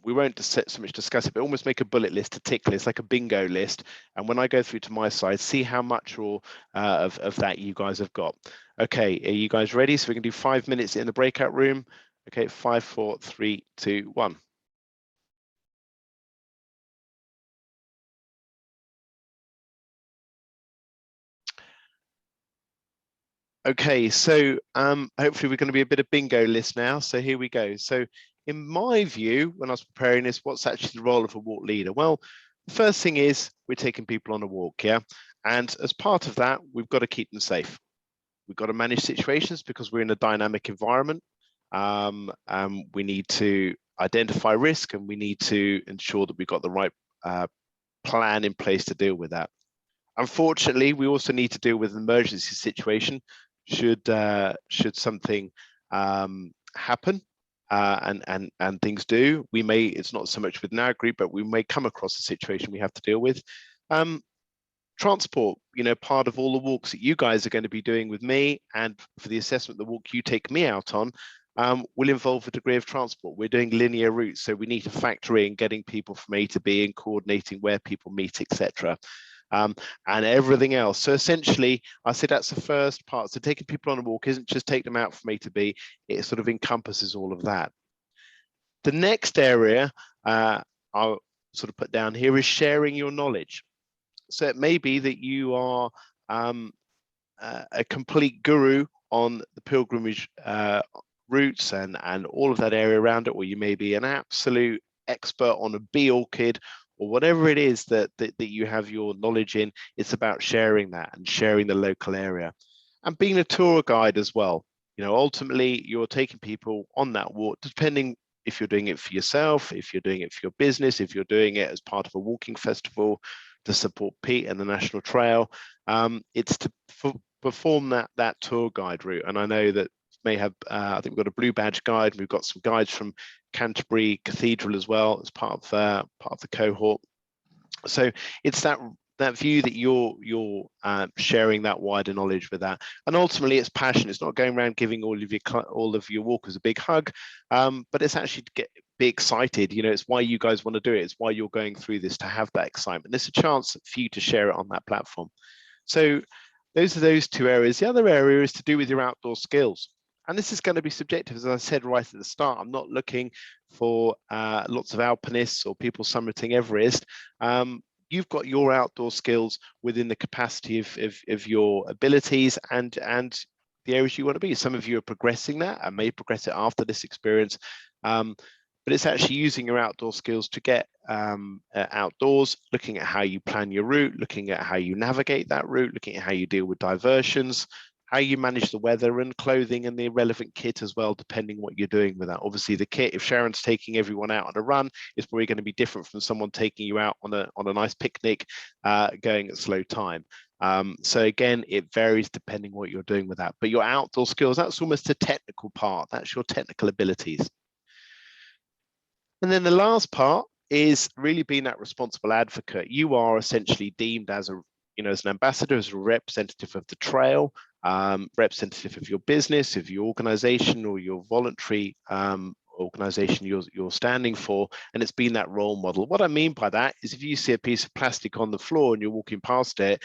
Speaker 1: We won't so much discuss it, but almost make a bullet list, a tick list, like a bingo list. And when I go through to my side, see how much or of that you guys have got. Okay, are you guys ready? So we can do 5 minutes in the breakout room. Okay, 5, 4, 3, 2, 1. Okay, so hopefully we're going to be a bit of bingo list now. So here we go. So in my view, when I was preparing this, what's actually the role of a walk leader? Well, the first thing is we're taking people on a walk, yeah? And as part of that, we've got to keep them safe. We've got to manage situations because we're in a dynamic environment. We need to identify risk, and we need to ensure that we've got the right plan in place to deal with that. Unfortunately, we also need to deal with an emergency situation should something happen, and things do. We may, it's not so much within our group, but we may come across a situation we have to deal with. Transport, you know, part of all the walks that you guys are going to be doing with me, and for the assessment, the walk you take me out on, will involve a degree of transport. We're doing linear routes, so we need to factor in getting people from A to B and coordinating where people meet, etc. And everything else. So essentially, I say that's the first part. So taking people on a walk isn't just take them out from A to B, it sort of encompasses all of that. The next area I'll sort of put down here is sharing your knowledge. So it may be that you are a complete guru on the pilgrimage routes and all of that area around it, or you may be an absolute expert on a bee orchid, or whatever it is that you have your knowledge in. It's about sharing that and sharing the local area, and being a tour guide as well. You know, ultimately you're taking people on that walk, depending if you're doing it for yourself, if you're doing it for your business, if you're doing it as part of a walking festival, to support Pete and the National Trail. It's to perform that tour guide route. And I know that may have, I think we've got a blue badge guide. We've got some guides from Canterbury Cathedral as well as part of the cohort. So it's that view that you're sharing that wider knowledge with that, and ultimately it's passion. It's not going around giving all of your walkers a big hug, but it's actually to be excited. You know, it's why you guys want to do it. It's why you're going through this, to have that excitement. There's a chance for you to share it on that platform. So those are those two areas. The other area is to do with your outdoor skills. And this is going to be subjective, as I said right at the start. I'm not looking for lots of alpinists or people summiting Everest. You've got your outdoor skills within the capacity of your abilities and the areas you want to be. Some of you are progressing that and may progress it after this experience. But it's actually using your outdoor skills to get outdoors, looking at how you plan your route, looking at how you navigate that route, looking at how you deal with diversions, how you manage the weather and clothing and the relevant kit as well, depending what you're doing with that. Obviously, the kit, if Sharon's taking everyone out on a run, is probably going to be different from someone taking you out on a nice picnic, going at slow time. So again, it varies depending what you're doing with that. But your outdoor skills, that's almost a technical part. That's your technical abilities. And then the last part is really being that responsible advocate. You are essentially deemed as an ambassador, as a representative of the trail, representative of your business, of your organization or your voluntary organization you're standing for, and it's been that role model. What I mean by that is if you see a piece of plastic on the floor and you're walking past it,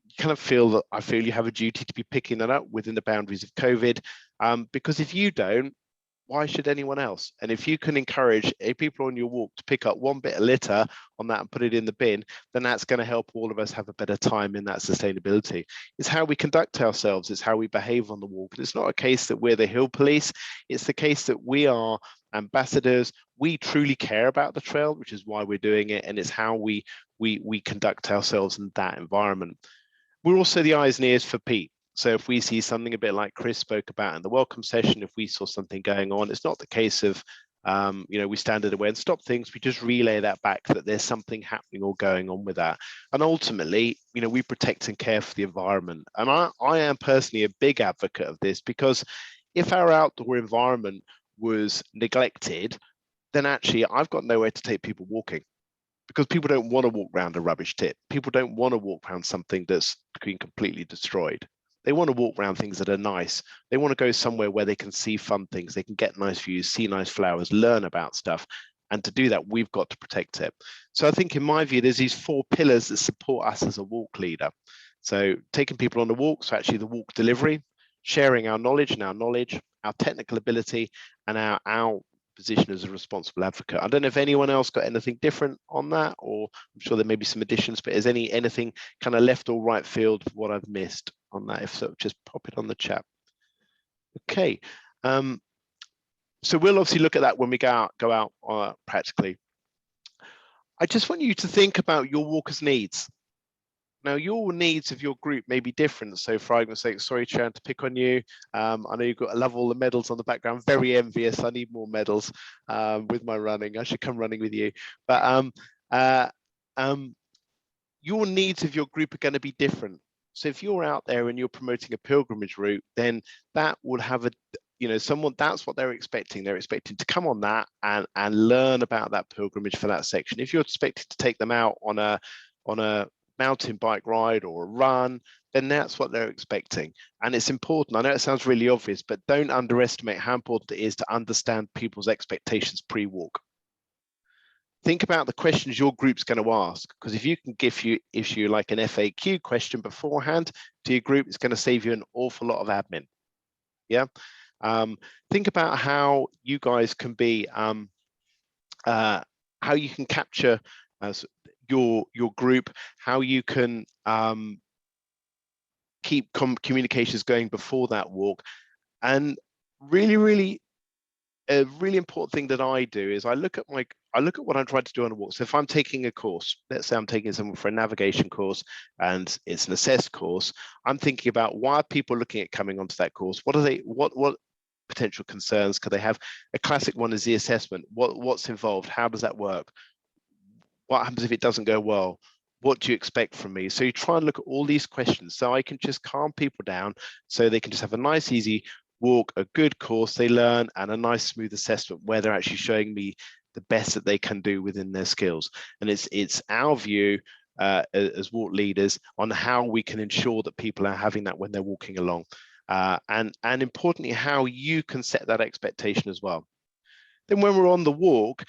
Speaker 1: you kind of feel that I feel you have a duty to be picking that up within the boundaries of COVID, because if you don't, why should anyone else? And if you can encourage people on your walk to pick up one bit of litter on that and put it in the bin, then that's going to help all of us have a better time in that sustainability. It's how we conduct ourselves. It's how we behave on the walk. And it's not a case that we're the hill police. It's the case that we are ambassadors. We truly care about the trail, which is why we're doing it. And it's how we conduct ourselves in that environment. We're also the eyes and ears for Pete. So if we see something a bit like Chris spoke about in the welcome session, if we saw something going on, it's not the case of, we stand in the way and stop things. We just relay that back, that there's something happening or going on with that. And ultimately, we protect and care for the environment. And I am personally a big advocate of this, because if our outdoor environment was neglected, then actually I've got nowhere to take people walking, because people don't want to walk around a rubbish tip. People don't want to walk around something that's been completely destroyed. They want to walk around things that are nice. They want to go somewhere where they can see fun things. They can get nice views, see nice flowers, learn about stuff. And to do that, we've got to protect it. So I think in my view, there's these 4 pillars that support us as a walk leader. So taking people on the walk, so actually the walk delivery, sharing our knowledge, our technical ability, and our position as a responsible advocate. I don't know if anyone else got anything different on that, or I'm sure there may be some additions, but is anything kind of left or right field of what I've missed on that? If so, just pop it on the chat. Okay, so we'll obviously look at that when we go out practically. I just want you to think about your walkers' needs. Now, your needs of your group may be different. So for argument's sake, sorry, Sharon, to pick on you. I know I love all the medals on the background. Very envious. I need more medals with my running. I should come running with you. But your needs of your group are going to be different. So if you're out there and you're promoting a pilgrimage route, then that would have that's what they're expecting. They're expecting to come on that and learn about that pilgrimage for that section. If you're expected to take them out on a mountain bike ride or a run, then that's what they're expecting. And it's important. I know it sounds really obvious, but don't underestimate how important it is to understand people's expectations pre-walk. Think about the questions your group's going to ask, because if you can issue like an FAQ question beforehand to your group, it's going to save you an awful lot of admin. Yeah. Think about how you guys can be, how you can capture your group, how you can keep communications going before that walk. And really a really important thing that I do is I look at what I'm trying to do on a walk. So if I'm taking a course, let's say I'm taking someone for a navigation course and it's an assessed course, I'm thinking about why are people looking at coming onto that course? What potential concerns could they have? A classic one is the assessment. What's involved? How does that work? What happens if it doesn't go well? what do you expect from me? So you try and look at all these questions so I can just calm people down so they can just have a nice, easy walk, a good course they learn, and a nice, smooth assessment where they're actually showing me the best that they can do within their skills. And it's our view as walk leaders on how we can ensure that people are having that when they're walking along. And importantly, how you can set that expectation as well. Then when we're on the walk,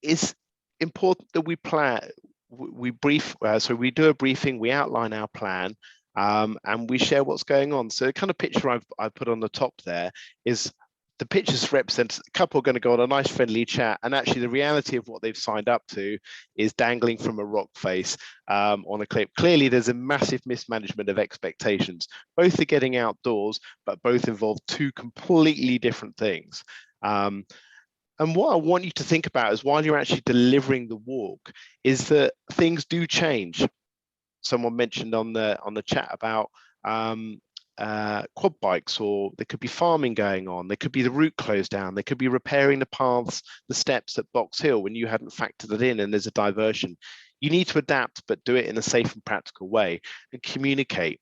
Speaker 1: it's important that we plan, we brief, so we do a briefing, we outline our plan, and we share what's going on. So the kind of picture I've put on the top there is the pictures represent a couple going to go on a nice friendly chat, and actually the reality of what they've signed up to is dangling from a rock face on a cliff. Clearly there's a massive mismanagement of expectations. Both are getting outdoors, but both involve two completely different things. And what I want you to think about is while you're actually delivering the walk is that things do change. Someone mentioned on the chat about quad bikes, or there could be farming going on, there could be the route closed down, there could be repairing the paths, the steps at Box Hill when you hadn't factored it in and there's a diversion. You need to adapt, but do it in a safe and practical way and communicate.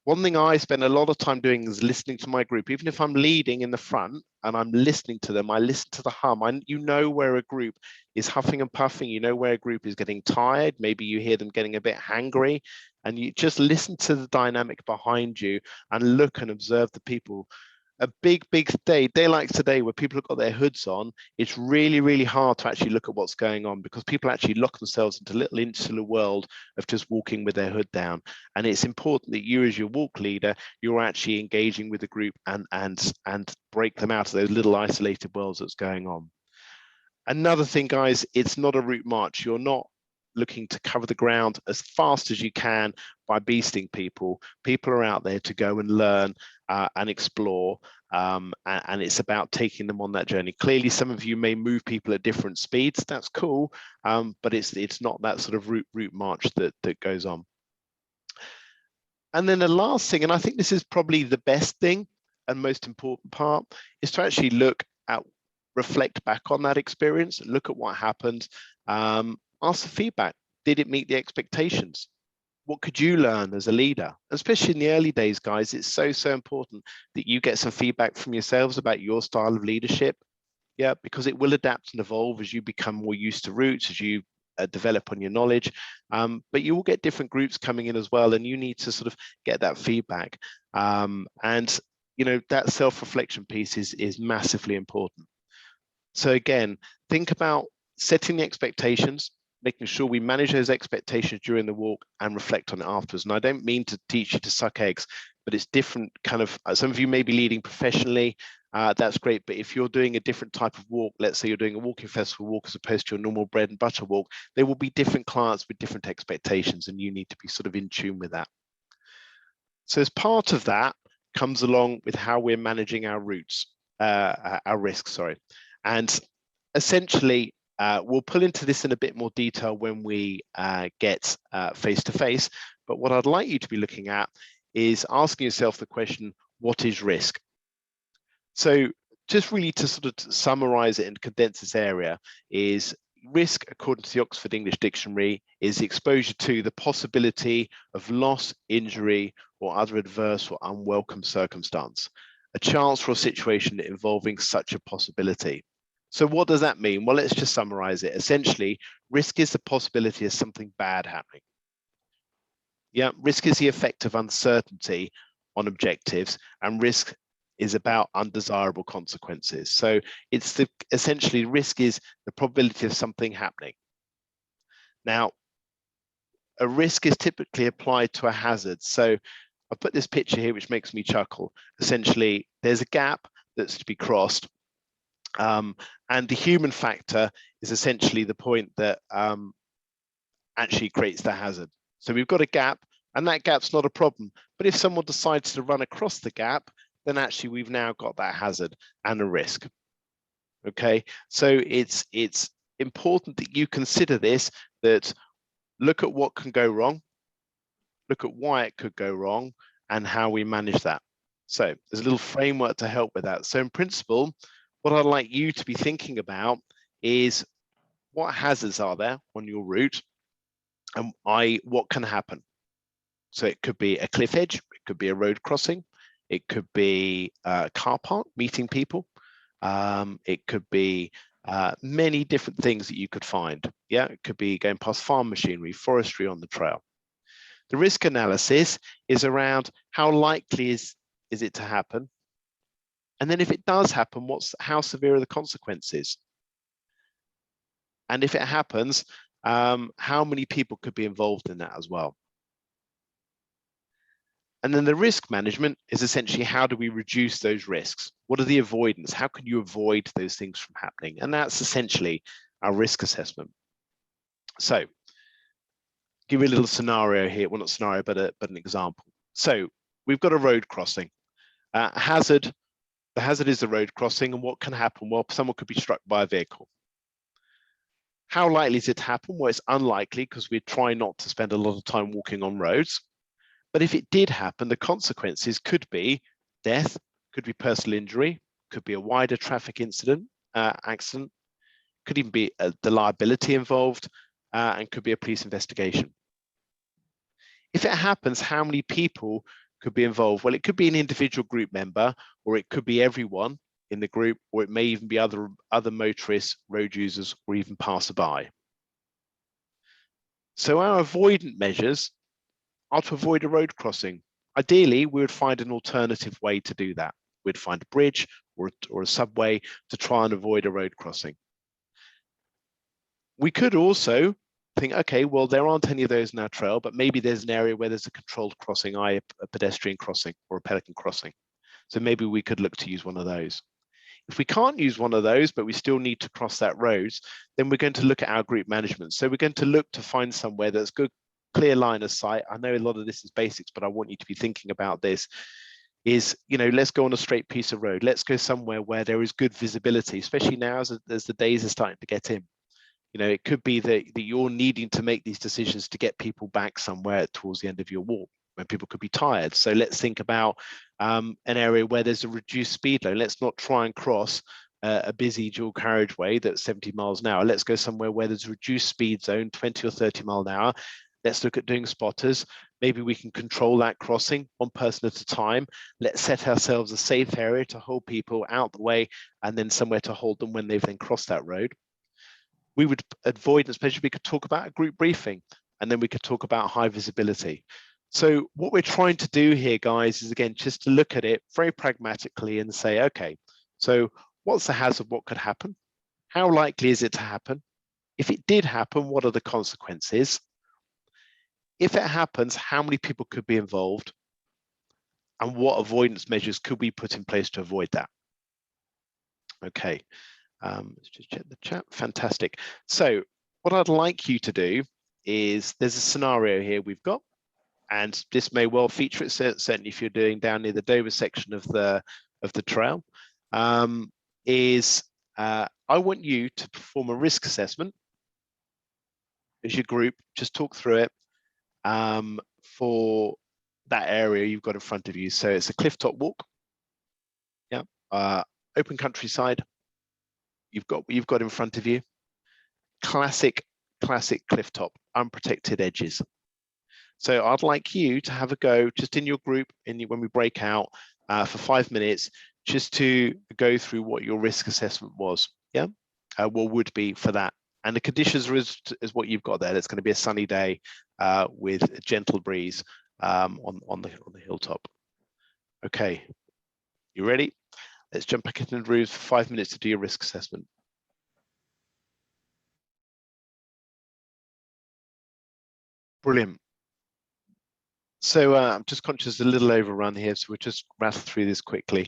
Speaker 1: One thing I spend a lot of time doing is listening to my group. Even if I'm leading in the front and I'm listening to them, I listen to the hum. You know where a group is huffing and puffing, you know where a group is getting tired, maybe you hear them getting a bit hangry, and you just listen to the dynamic behind you and look and observe the people. A big day like today where people have got their hoods on, it's really, really hard to actually look at what's going on because people actually lock themselves into a little insular world of just walking with their hood down. And it's important that you as your walk leader, you're actually engaging with the group and break them out of those little isolated worlds that's going on. Another thing, guys, it's not a route march. You're not looking to cover the ground as fast as you can by beasting people. People are out there to go and learn and explore, and it's about taking them on that journey. Clearly, some of you may move people at different speeds. That's cool, but it's not that sort of route march that goes on. And then the last thing, and I think this is probably the best thing and most important part, is to actually reflect back on that experience, look at what happened, ask the feedback. Did it meet the expectations? What could you learn as a leader? Especially in the early days, guys, it's so important that you get some feedback from yourselves about your style of leadership. Yeah, because it will adapt and evolve as you become more used to routes, as you develop on your knowledge. But you will get different groups coming in as well, and you need to sort of get that feedback. And you know, that self-reflection piece is massively important. So again, think about setting the expectations, making sure we manage those expectations during the walk and reflect on it afterwards. And I don't mean to teach you to suck eggs, but it's different kind of, some of you may be leading professionally, that's great. But if you're doing a different type of walk, let's say you're doing a walking festival walk as opposed to your normal bread and butter walk, there will be different clients with different expectations, and you need to be sort of in tune with that. So as part of that comes along with how we're managing our routes, our risks, sorry. And essentially, we'll pull into this in a bit more detail when we get face-to-face, but what I'd like you to be looking at is asking yourself the question, what is risk? So just really to sort of summarize it and condense this area is risk, according to the Oxford English Dictionary, is exposure to the possibility of loss, injury, or other adverse or unwelcome circumstance, a chance for a situation involving such a possibility. So what does that mean? Well, let's just summarize it. Essentially, risk is the possibility of something bad happening. Yeah, risk is the effect of uncertainty on objectives, and risk is about undesirable consequences. So it's essentially risk is the probability of something happening. Now, a risk is typically applied to a hazard. So I've put this picture here, which makes me chuckle. Essentially, there's a gap that's to be crossed. And the human factor is essentially the point that actually creates the hazard. So we've got a gap, and that gap's not a problem. But if someone decides to run across the gap, then actually we've now got that hazard and a risk. Okay, so it's important that you consider this, that look at what can go wrong, look at why it could go wrong, and how we manage that. So there's a little framework to help with that. So in principle, what I'd like you to be thinking about is what hazards are there on your route, And what can happen? So it could be a cliff edge, it could be a road crossing, it could be a car park meeting people, it could be many different things that you could find. Yeah, it could be going past farm machinery, forestry on the trail. The risk analysis is around how likely is it to happen, and then if it does happen, how severe are the consequences? And if it happens, how many people could be involved in that as well? And then the risk management is essentially how do we reduce those risks? What are the avoidance? How can you avoid those things from happening? And that's essentially our risk assessment. So give you a little scenario here. Well, not scenario, but an example. So we've got a road crossing. Hazard. The hazard is the road crossing, and what can happen? Well, someone could be struck by a vehicle. How likely is it to happen? Well, it's unlikely because we try not to spend a lot of time walking on roads. But if it did happen, the consequences could be death, could be personal injury, could be a wider traffic incident, accident, could even be the liability involved, and could be a police investigation. If it happens, how many people could be involved? Well, it could be an individual group member, or it could be everyone in the group, or it may even be other motorists, road users, or even passerby. So our avoidant measures are to avoid a road crossing. Ideally, we would find an alternative way to do that. We'd find a bridge or a subway to try and avoid a road crossing. We could also think, okay, well, there aren't any of those in our trail, but maybe there's an area where there's a controlled crossing, a pedestrian crossing or a pelican crossing. So maybe we could look to use one of those. If we can't use one of those, but we still need to cross that road, then we're going to look at our group management. So we're going to look to find somewhere that's good, clear line of sight. I know a lot of this is basics, but I want you to be thinking about this. Is, let's go on a straight piece of road. Let's go somewhere where there is good visibility, especially now as the days are starting to get in. It could be that you're needing to make these decisions to get people back somewhere towards the end of your walk, when people could be tired. So let's think about an area where there's a reduced speed limit. Let's not try and cross a busy dual carriageway that's 70 miles an hour. Let's go somewhere where there's a reduced speed zone, 20 or 30 mile an hour. Let's look at doing spotters. Maybe we can control that crossing one person at a time. Let's set ourselves a safe area to hold people out the way, and then somewhere to hold them when they've then crossed that road. We would avoid, especially we could talk about a group briefing, and then we could talk about high visibility. So what we're trying to do here, guys, is again, just to look at it very pragmatically and say, okay, so what's the hazard? What could happen? How likely is it to happen? If it did happen, what are the consequences? If it happens, how many people could be involved? And what avoidance measures could we put in place to avoid that? Okay, let's just check the chat. Fantastic. So what I'd like you to do is, there's a scenario here we've got, and this may well feature it, certainly if you're doing down near the Dover section of the trail, I want you to perform a risk assessment as your group, just talk through it for that area you've got in front of you. So it's a cliff top walk, yeah, open countryside. You've got what you've got in front of you. Classic cliff top, unprotected edges. So I'd like you to have a go just in your group, when we break out for 5 minutes, just to go through what your risk assessment was, yeah, what would be for that. And the conditions is what you've got there. It's going to be a sunny day with a gentle breeze on the hilltop. Okay, you ready? Let's jump back into the rooms for 5 minutes to do your risk assessment. Brilliant. So I'm just conscious a little overrun here, so we'll just rattle through this quickly.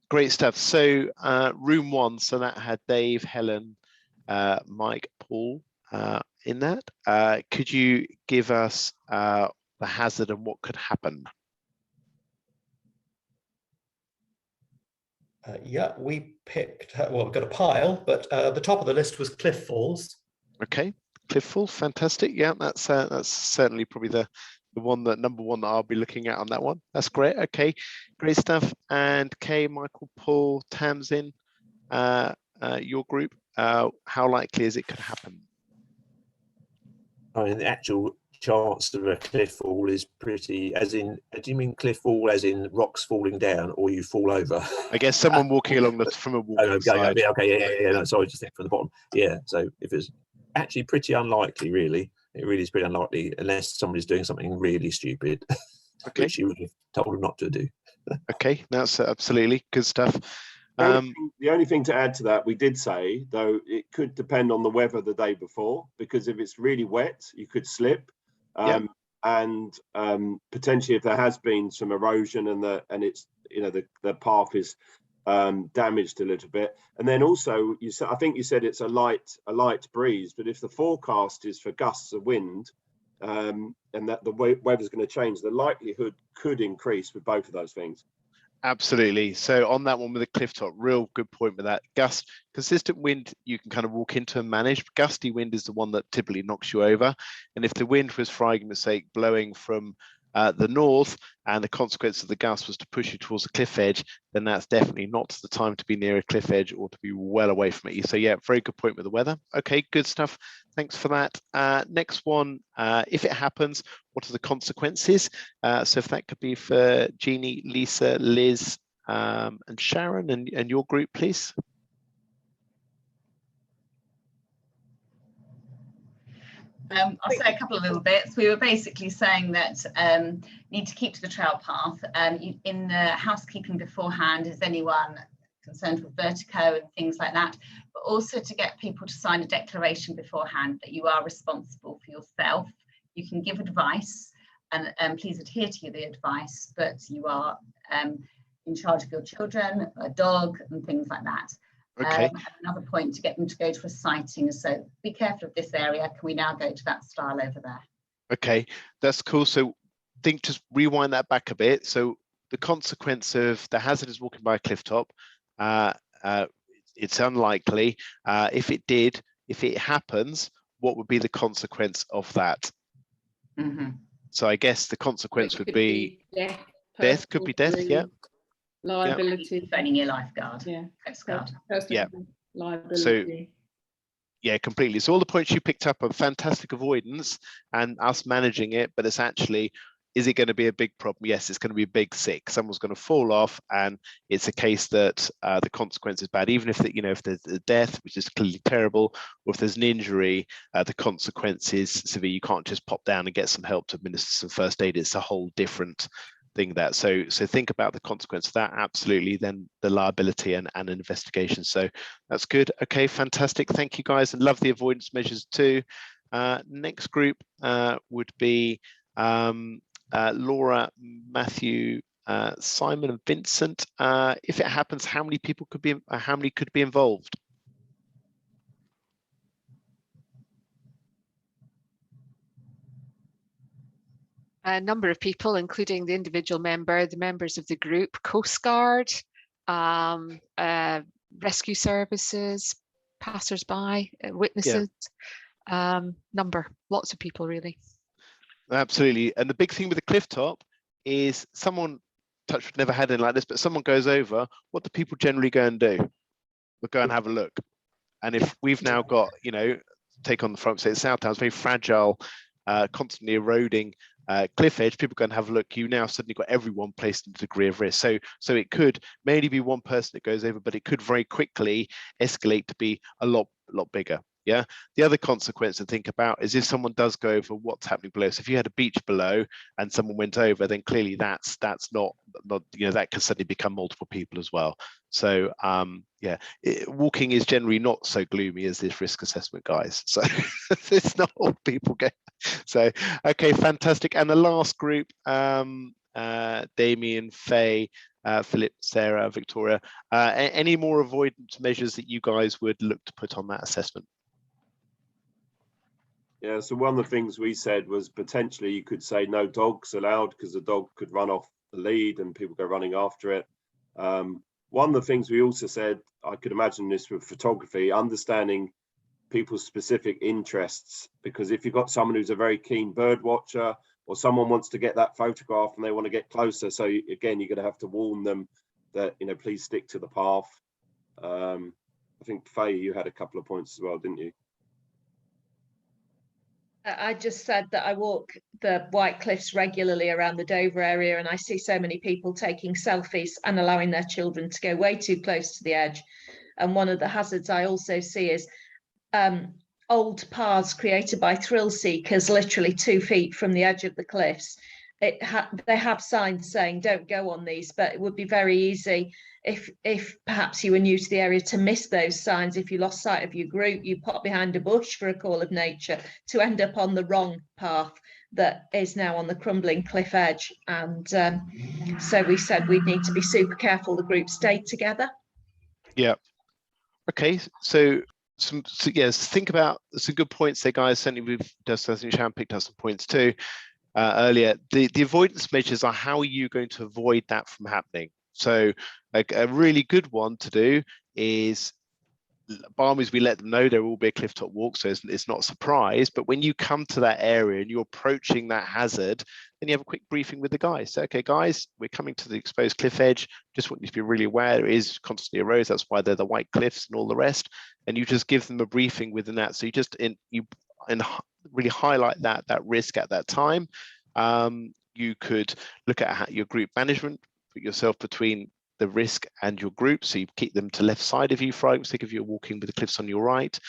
Speaker 1: Great stuff. So room 1, so that had Dave, Helen, Mike, Paul in that. Could you give us the hazard and what could happen?
Speaker 4: Yeah, we picked, well, we've got a pile, but the top of the list was cliff falls.
Speaker 1: Okay, cliff falls, fantastic. Yeah, that's certainly probably the one number one that I'll be looking at on that one. That's great. Okay, great stuff. And Kay, Michael, Paul, Tamsin, your group, how likely is it could happen?
Speaker 5: I mean, the actual chance of a cliff fall is pretty, as in, do you mean cliff fall as in rocks falling down, or you fall over?
Speaker 1: I guess someone walking along from a
Speaker 5: Oh,
Speaker 1: walking
Speaker 5: no,
Speaker 1: side.
Speaker 5: yeah, okay, yeah, no, sorry, just think from the bottom. Yeah, so if it's actually pretty unlikely, really, it really is pretty unlikely, unless somebody's doing something really stupid,
Speaker 1: Okay.
Speaker 5: which you would have told them not to do.
Speaker 1: Okay, that's absolutely good stuff.
Speaker 6: The only thing to add to that, we did say, though, it could depend on the weather the day before, because if it's really wet, you could slip.
Speaker 1: Yep.
Speaker 6: And potentially if there has been some erosion and it's, you know, the path is damaged a little bit. And then also you said, I think you said it's a light breeze, but if the forecast is for gusts of wind, and that the weather's going to change, the likelihood could increase with both of those things.
Speaker 1: Absolutely. So on that one with the cliff top, real good point with that. Consistent wind, you can kind of walk into and manage. Gusty wind is the one that typically knocks you over. And if the wind was, for argument's sake, blowing from the north, and the consequence of the gust was to push you towards the cliff edge, then that's definitely not the time to be near a cliff edge or to be well away from it. So yeah, very good point with the weather. Okay, good stuff. Thanks for that. Next one, if it happens, what are the consequences? So if that could be for Jeannie, Lisa, Liz, and Sharon and your group, please.
Speaker 7: I'll say a couple of little bits. We were basically saying that need to keep to the trail path. In the housekeeping beforehand, is anyone concerned with vertigo and things like that, but also to get people to sign a declaration beforehand that you are responsible for yourself. You can give advice and please adhere to the advice, but you are in charge of your children, a dog and things like that.
Speaker 1: Okay.
Speaker 7: Another point to get them to go to a sighting. So be careful of this area. Can we now go to that style over there? Okay,
Speaker 1: that's cool. So just rewind that back a bit. So the consequence of the hazard is walking by a cliff top. It's unlikely. If it happens, what would be the consequence of that?
Speaker 7: Mm-hmm.
Speaker 1: So I guess the consequence would be death. Could be death. Yeah.
Speaker 8: Liability.
Speaker 7: Phoning your lifeguard.
Speaker 8: Yeah.
Speaker 7: Coast Guard.
Speaker 1: Yeah.
Speaker 8: Liability.
Speaker 1: So yeah, completely. So all the points you picked up are fantastic avoidance and us managing it, but it's actually, is it going to be a big problem? Yes, it's going to be a big sick. Someone's going to fall off, and it's a case that the consequence is bad. Even if if there's a death, which is clearly terrible, or if there's an injury, the consequence is severe. You can't just pop down and get some help to administer some first aid. It's a whole different thing that. So think about the consequence of that. Absolutely. Then the liability and an investigation. So that's good. Okay, fantastic. Thank you guys, and love the avoidance measures too. Next group would be Laura, Matthew, Simon, and Vincent. If it happens, how many people could be involved?
Speaker 9: A number of people, including the individual member, the members of the group, Coast Guard, rescue services, passers-by, witnesses, lots of people really.
Speaker 1: Absolutely. And the big thing with the cliff top is someone, touch never had anything like this, but someone goes over, what do people generally go and do? We'll go and have a look. And if we've now got, take on the front, say Southdown, very fragile, constantly eroding cliff edge, people go and have a look. You now suddenly got everyone placed in a degree of risk. So it could mainly be one person that goes over, but it could very quickly escalate to be a lot bigger. Yeah. The other consequence to think about is if someone does go over, what's happening below. So if you had a beach below and someone went over, then clearly that's not that can suddenly become multiple people as well. So walking is generally not so gloomy as this risk assessment, guys. So it's not all people get. So okay, fantastic. And the last group, Damien, Faye, Philip, Sarah, Victoria, any more avoidance measures that you guys would look to put on that assessment?
Speaker 6: Yeah, so one of the things we said was potentially you could say no dogs allowed because the dog could run off the lead and people go running after it. One of the things we also said, I could imagine this with photography, understanding people's specific interests, because if you've got someone who's a very keen bird watcher or someone wants to get that photograph and they want to get closer, so again, you're going to have to warn them that, please stick to the path. I think Faye, you had a couple of points as well, didn't you?
Speaker 10: I just said that I walk the White Cliffs regularly around the Dover area, and I see so many people taking selfies and allowing their children to go way too close to the edge. And one of the hazards I also see is old paths created by thrill seekers, literally 2 feet from the edge of the cliffs. They have signs saying don't go on these, but it would be very easy if perhaps you were new to the area to miss those signs. If you lost sight of your group, you pop behind a bush for a call of nature to end up on the wrong path that is now on the crumbling cliff edge. And so we said we'd need to be super careful the group stayed together.
Speaker 1: Yeah. Okay, so yes, think about some good points there, guys. Certainly we've just, I think Sharon picked up some points too earlier. The avoidance measures are how are you going to avoid that from happening? So like a really good one to do is, Barmies, we let them know there will be a cliff top walk, so it's not a surprise. But when you come to that area and you're approaching that hazard, then you have a quick briefing with the guys. So, okay, guys, we're coming to the exposed cliff edge. Just want you to be really aware it is constantly erodes. That's why they're the white cliffs and all the rest. And you just give them a briefing within that. So you just really highlight that risk at that time. You could look at your group management, put yourself between the risk and your group, so you keep them to left side of you, for argument's sake, if you're walking with the cliffs on your right.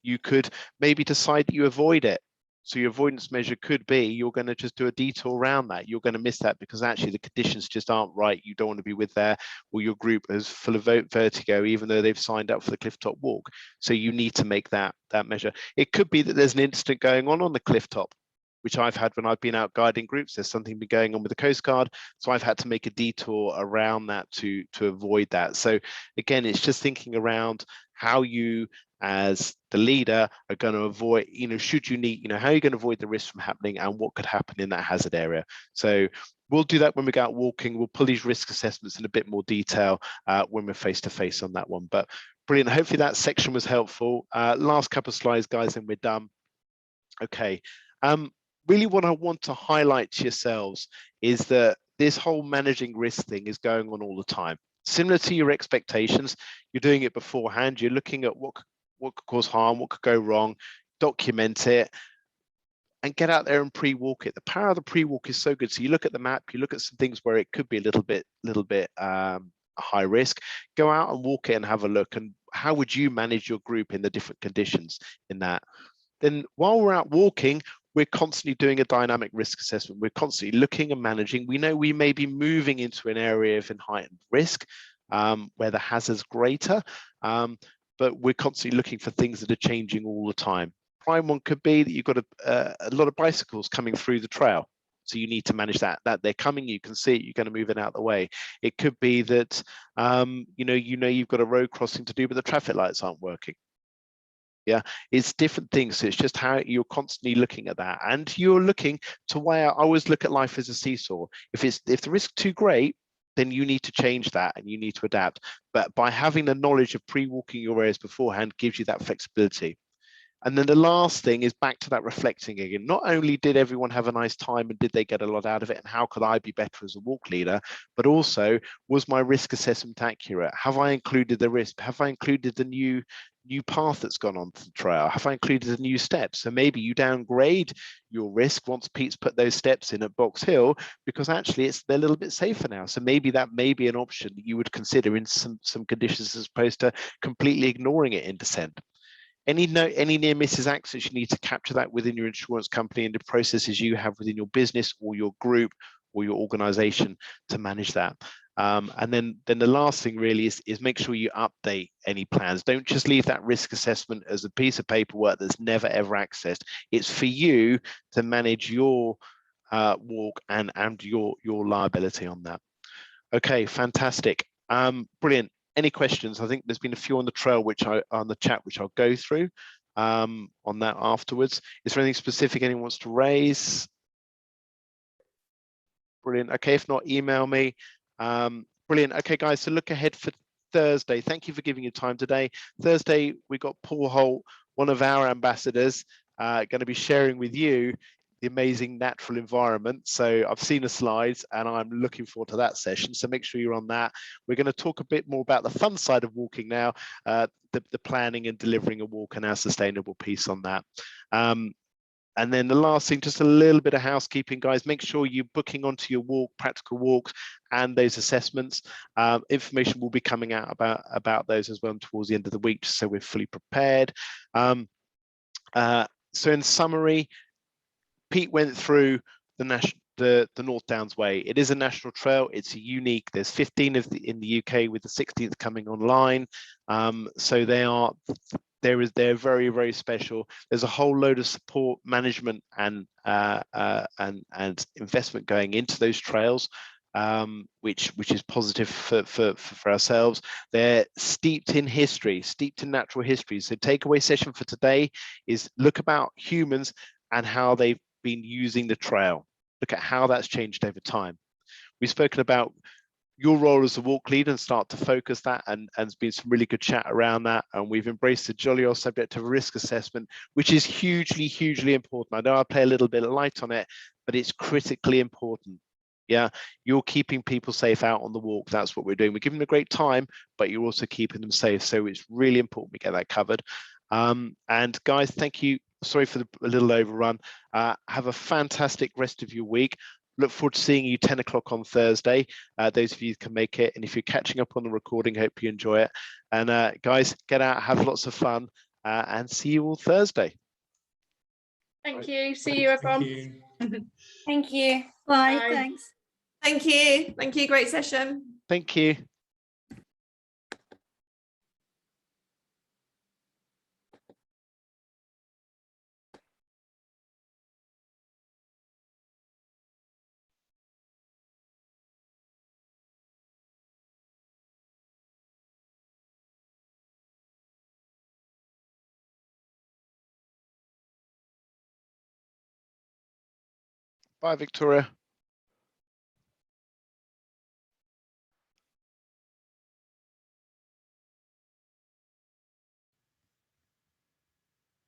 Speaker 1: You could maybe decide that you avoid it. So your avoidance measure could be you're going to just do a detour around that. You're going to miss that because actually the conditions just aren't right. You don't want to be with there, or your group is full of vertigo, even though they've signed up for the cliff top walk. So you need to make that measure. It could be that there's an incident going on the cliff top, which I've had when I've been out guiding groups. There's something been going on with the Coast Guard, so I've had to make a detour around that to avoid that. So again, it's just thinking around how you, as the leader, are going to avoid, should you need, how are you going to avoid the risk from happening and what could happen in that hazard area. So we'll do that when we go out walking. We'll pull these risk assessments in a bit more detail when we're face to face on that one. But brilliant. Hopefully that section was helpful. Last couple of slides, guys, and we're done. Okay. Really what I want to highlight to yourselves is that this whole managing risk thing is going on all the time. Similar to your expectations, you're doing it beforehand. You're looking at what could cause harm, what could go wrong, document it, and get out there and pre-walk it. The power of the pre-walk is so good. So you look at the map, you look at some things where it could be a little bit high risk. Go out and walk it and have a look. And how would you manage your group in the different conditions in that? Then while we're out walking, we're constantly doing a dynamic risk assessment. We're constantly looking and managing. We know we may be moving into an area of heightened risk where the hazard's greater, but we're constantly looking for things that are changing all the time. Prime one could be that you've got a lot of bicycles coming through the trail. So you need to manage that they're coming, you can see it, you're going to move it out of the way. It could be that, you've got a road crossing to do, but the traffic lights aren't working. Yeah, it's different things. So it's just how you're constantly looking at that, and you're looking to where I always look at life as a seesaw. If the risk too great, then you need to change that and you need to adapt. But by having the knowledge of pre-walking your areas beforehand gives you that flexibility. And then the last thing is back to that reflecting again. Not only did everyone have a nice time and did they get a lot out of it, and how could I be better as a walk leader, but also, was my risk assessment accurate? Have I included the risk? Have I included the new path that's gone on the trail? Have I included the new steps? So maybe you downgrade your risk once Pete's put those steps in at Box Hill, because actually they're a little bit safer now. So maybe that may be an option that you would consider in some conditions, as opposed to completely ignoring it in descent. Any near misses accidents, you need to capture that within your insurance company and the processes you have within your business or your group or your organization to manage that. And then the last thing really is make sure you update any plans. Don't just leave that risk assessment as a piece of paperwork that's never ever accessed. It's for you to manage your walk and your liability on that. Okay, fantastic. Brilliant. Any questions? I think there's been a few on the trail, on the chat, which I'll go through on that afterwards. Is there anything specific anyone wants to raise? Brilliant. Okay, if not, email me. Brilliant. Okay, guys, so look ahead for Thursday. Thank you for giving your time today. Thursday, we got Paul Holt, one of our ambassadors, going to be sharing with you the amazing natural environment. So I've seen the slides and I'm looking forward to that session. So make sure you're on that. We're going to talk a bit more about the fun side of walking now, the planning and delivering a walk and our sustainable piece on that. And then the last thing, just a little bit of housekeeping, guys. Make sure you're booking onto your walk, practical walks, and those assessments. Information will be coming out about those as well towards the end of the week, just so we're fully prepared. So in summary, Pete went through the North Downs Way. It is a national trail. It's unique. There's 15 in the UK, with the 16th coming online. So they're very, very special. There's a whole load of support, management, and investment going into those trails, which is positive for ourselves. They're steeped in history, steeped in natural history. So takeaway session for today is look about humans and how they've been using the trail. Look at how that's changed over time. We've spoken about your role as a walk leader and start to focus that, and there's been some really good chat around that. And we've embraced the jolly old subject of risk assessment, which is hugely important. I know I play a little bit of light on it, but it's critically important. Yeah, you're keeping people safe out on the walk. That's what we're doing. We're giving them a great time, but you're also keeping them safe. So it's really important we get that covered. And guys, thank you. Sorry for a little overrun. Have a fantastic rest of your week. Look forward to seeing you 10 o'clock on Thursday. Those of you who can make it. And if you're catching up on the recording, hope you enjoy it. And guys, get out, have lots of fun, and see you all Thursday.
Speaker 8: Thank you. See you, everyone.
Speaker 3: Thank you.
Speaker 8: Bye.
Speaker 3: Thanks. Thank you. Thank you. Great session.
Speaker 1: Thank you. Bye, Victoria.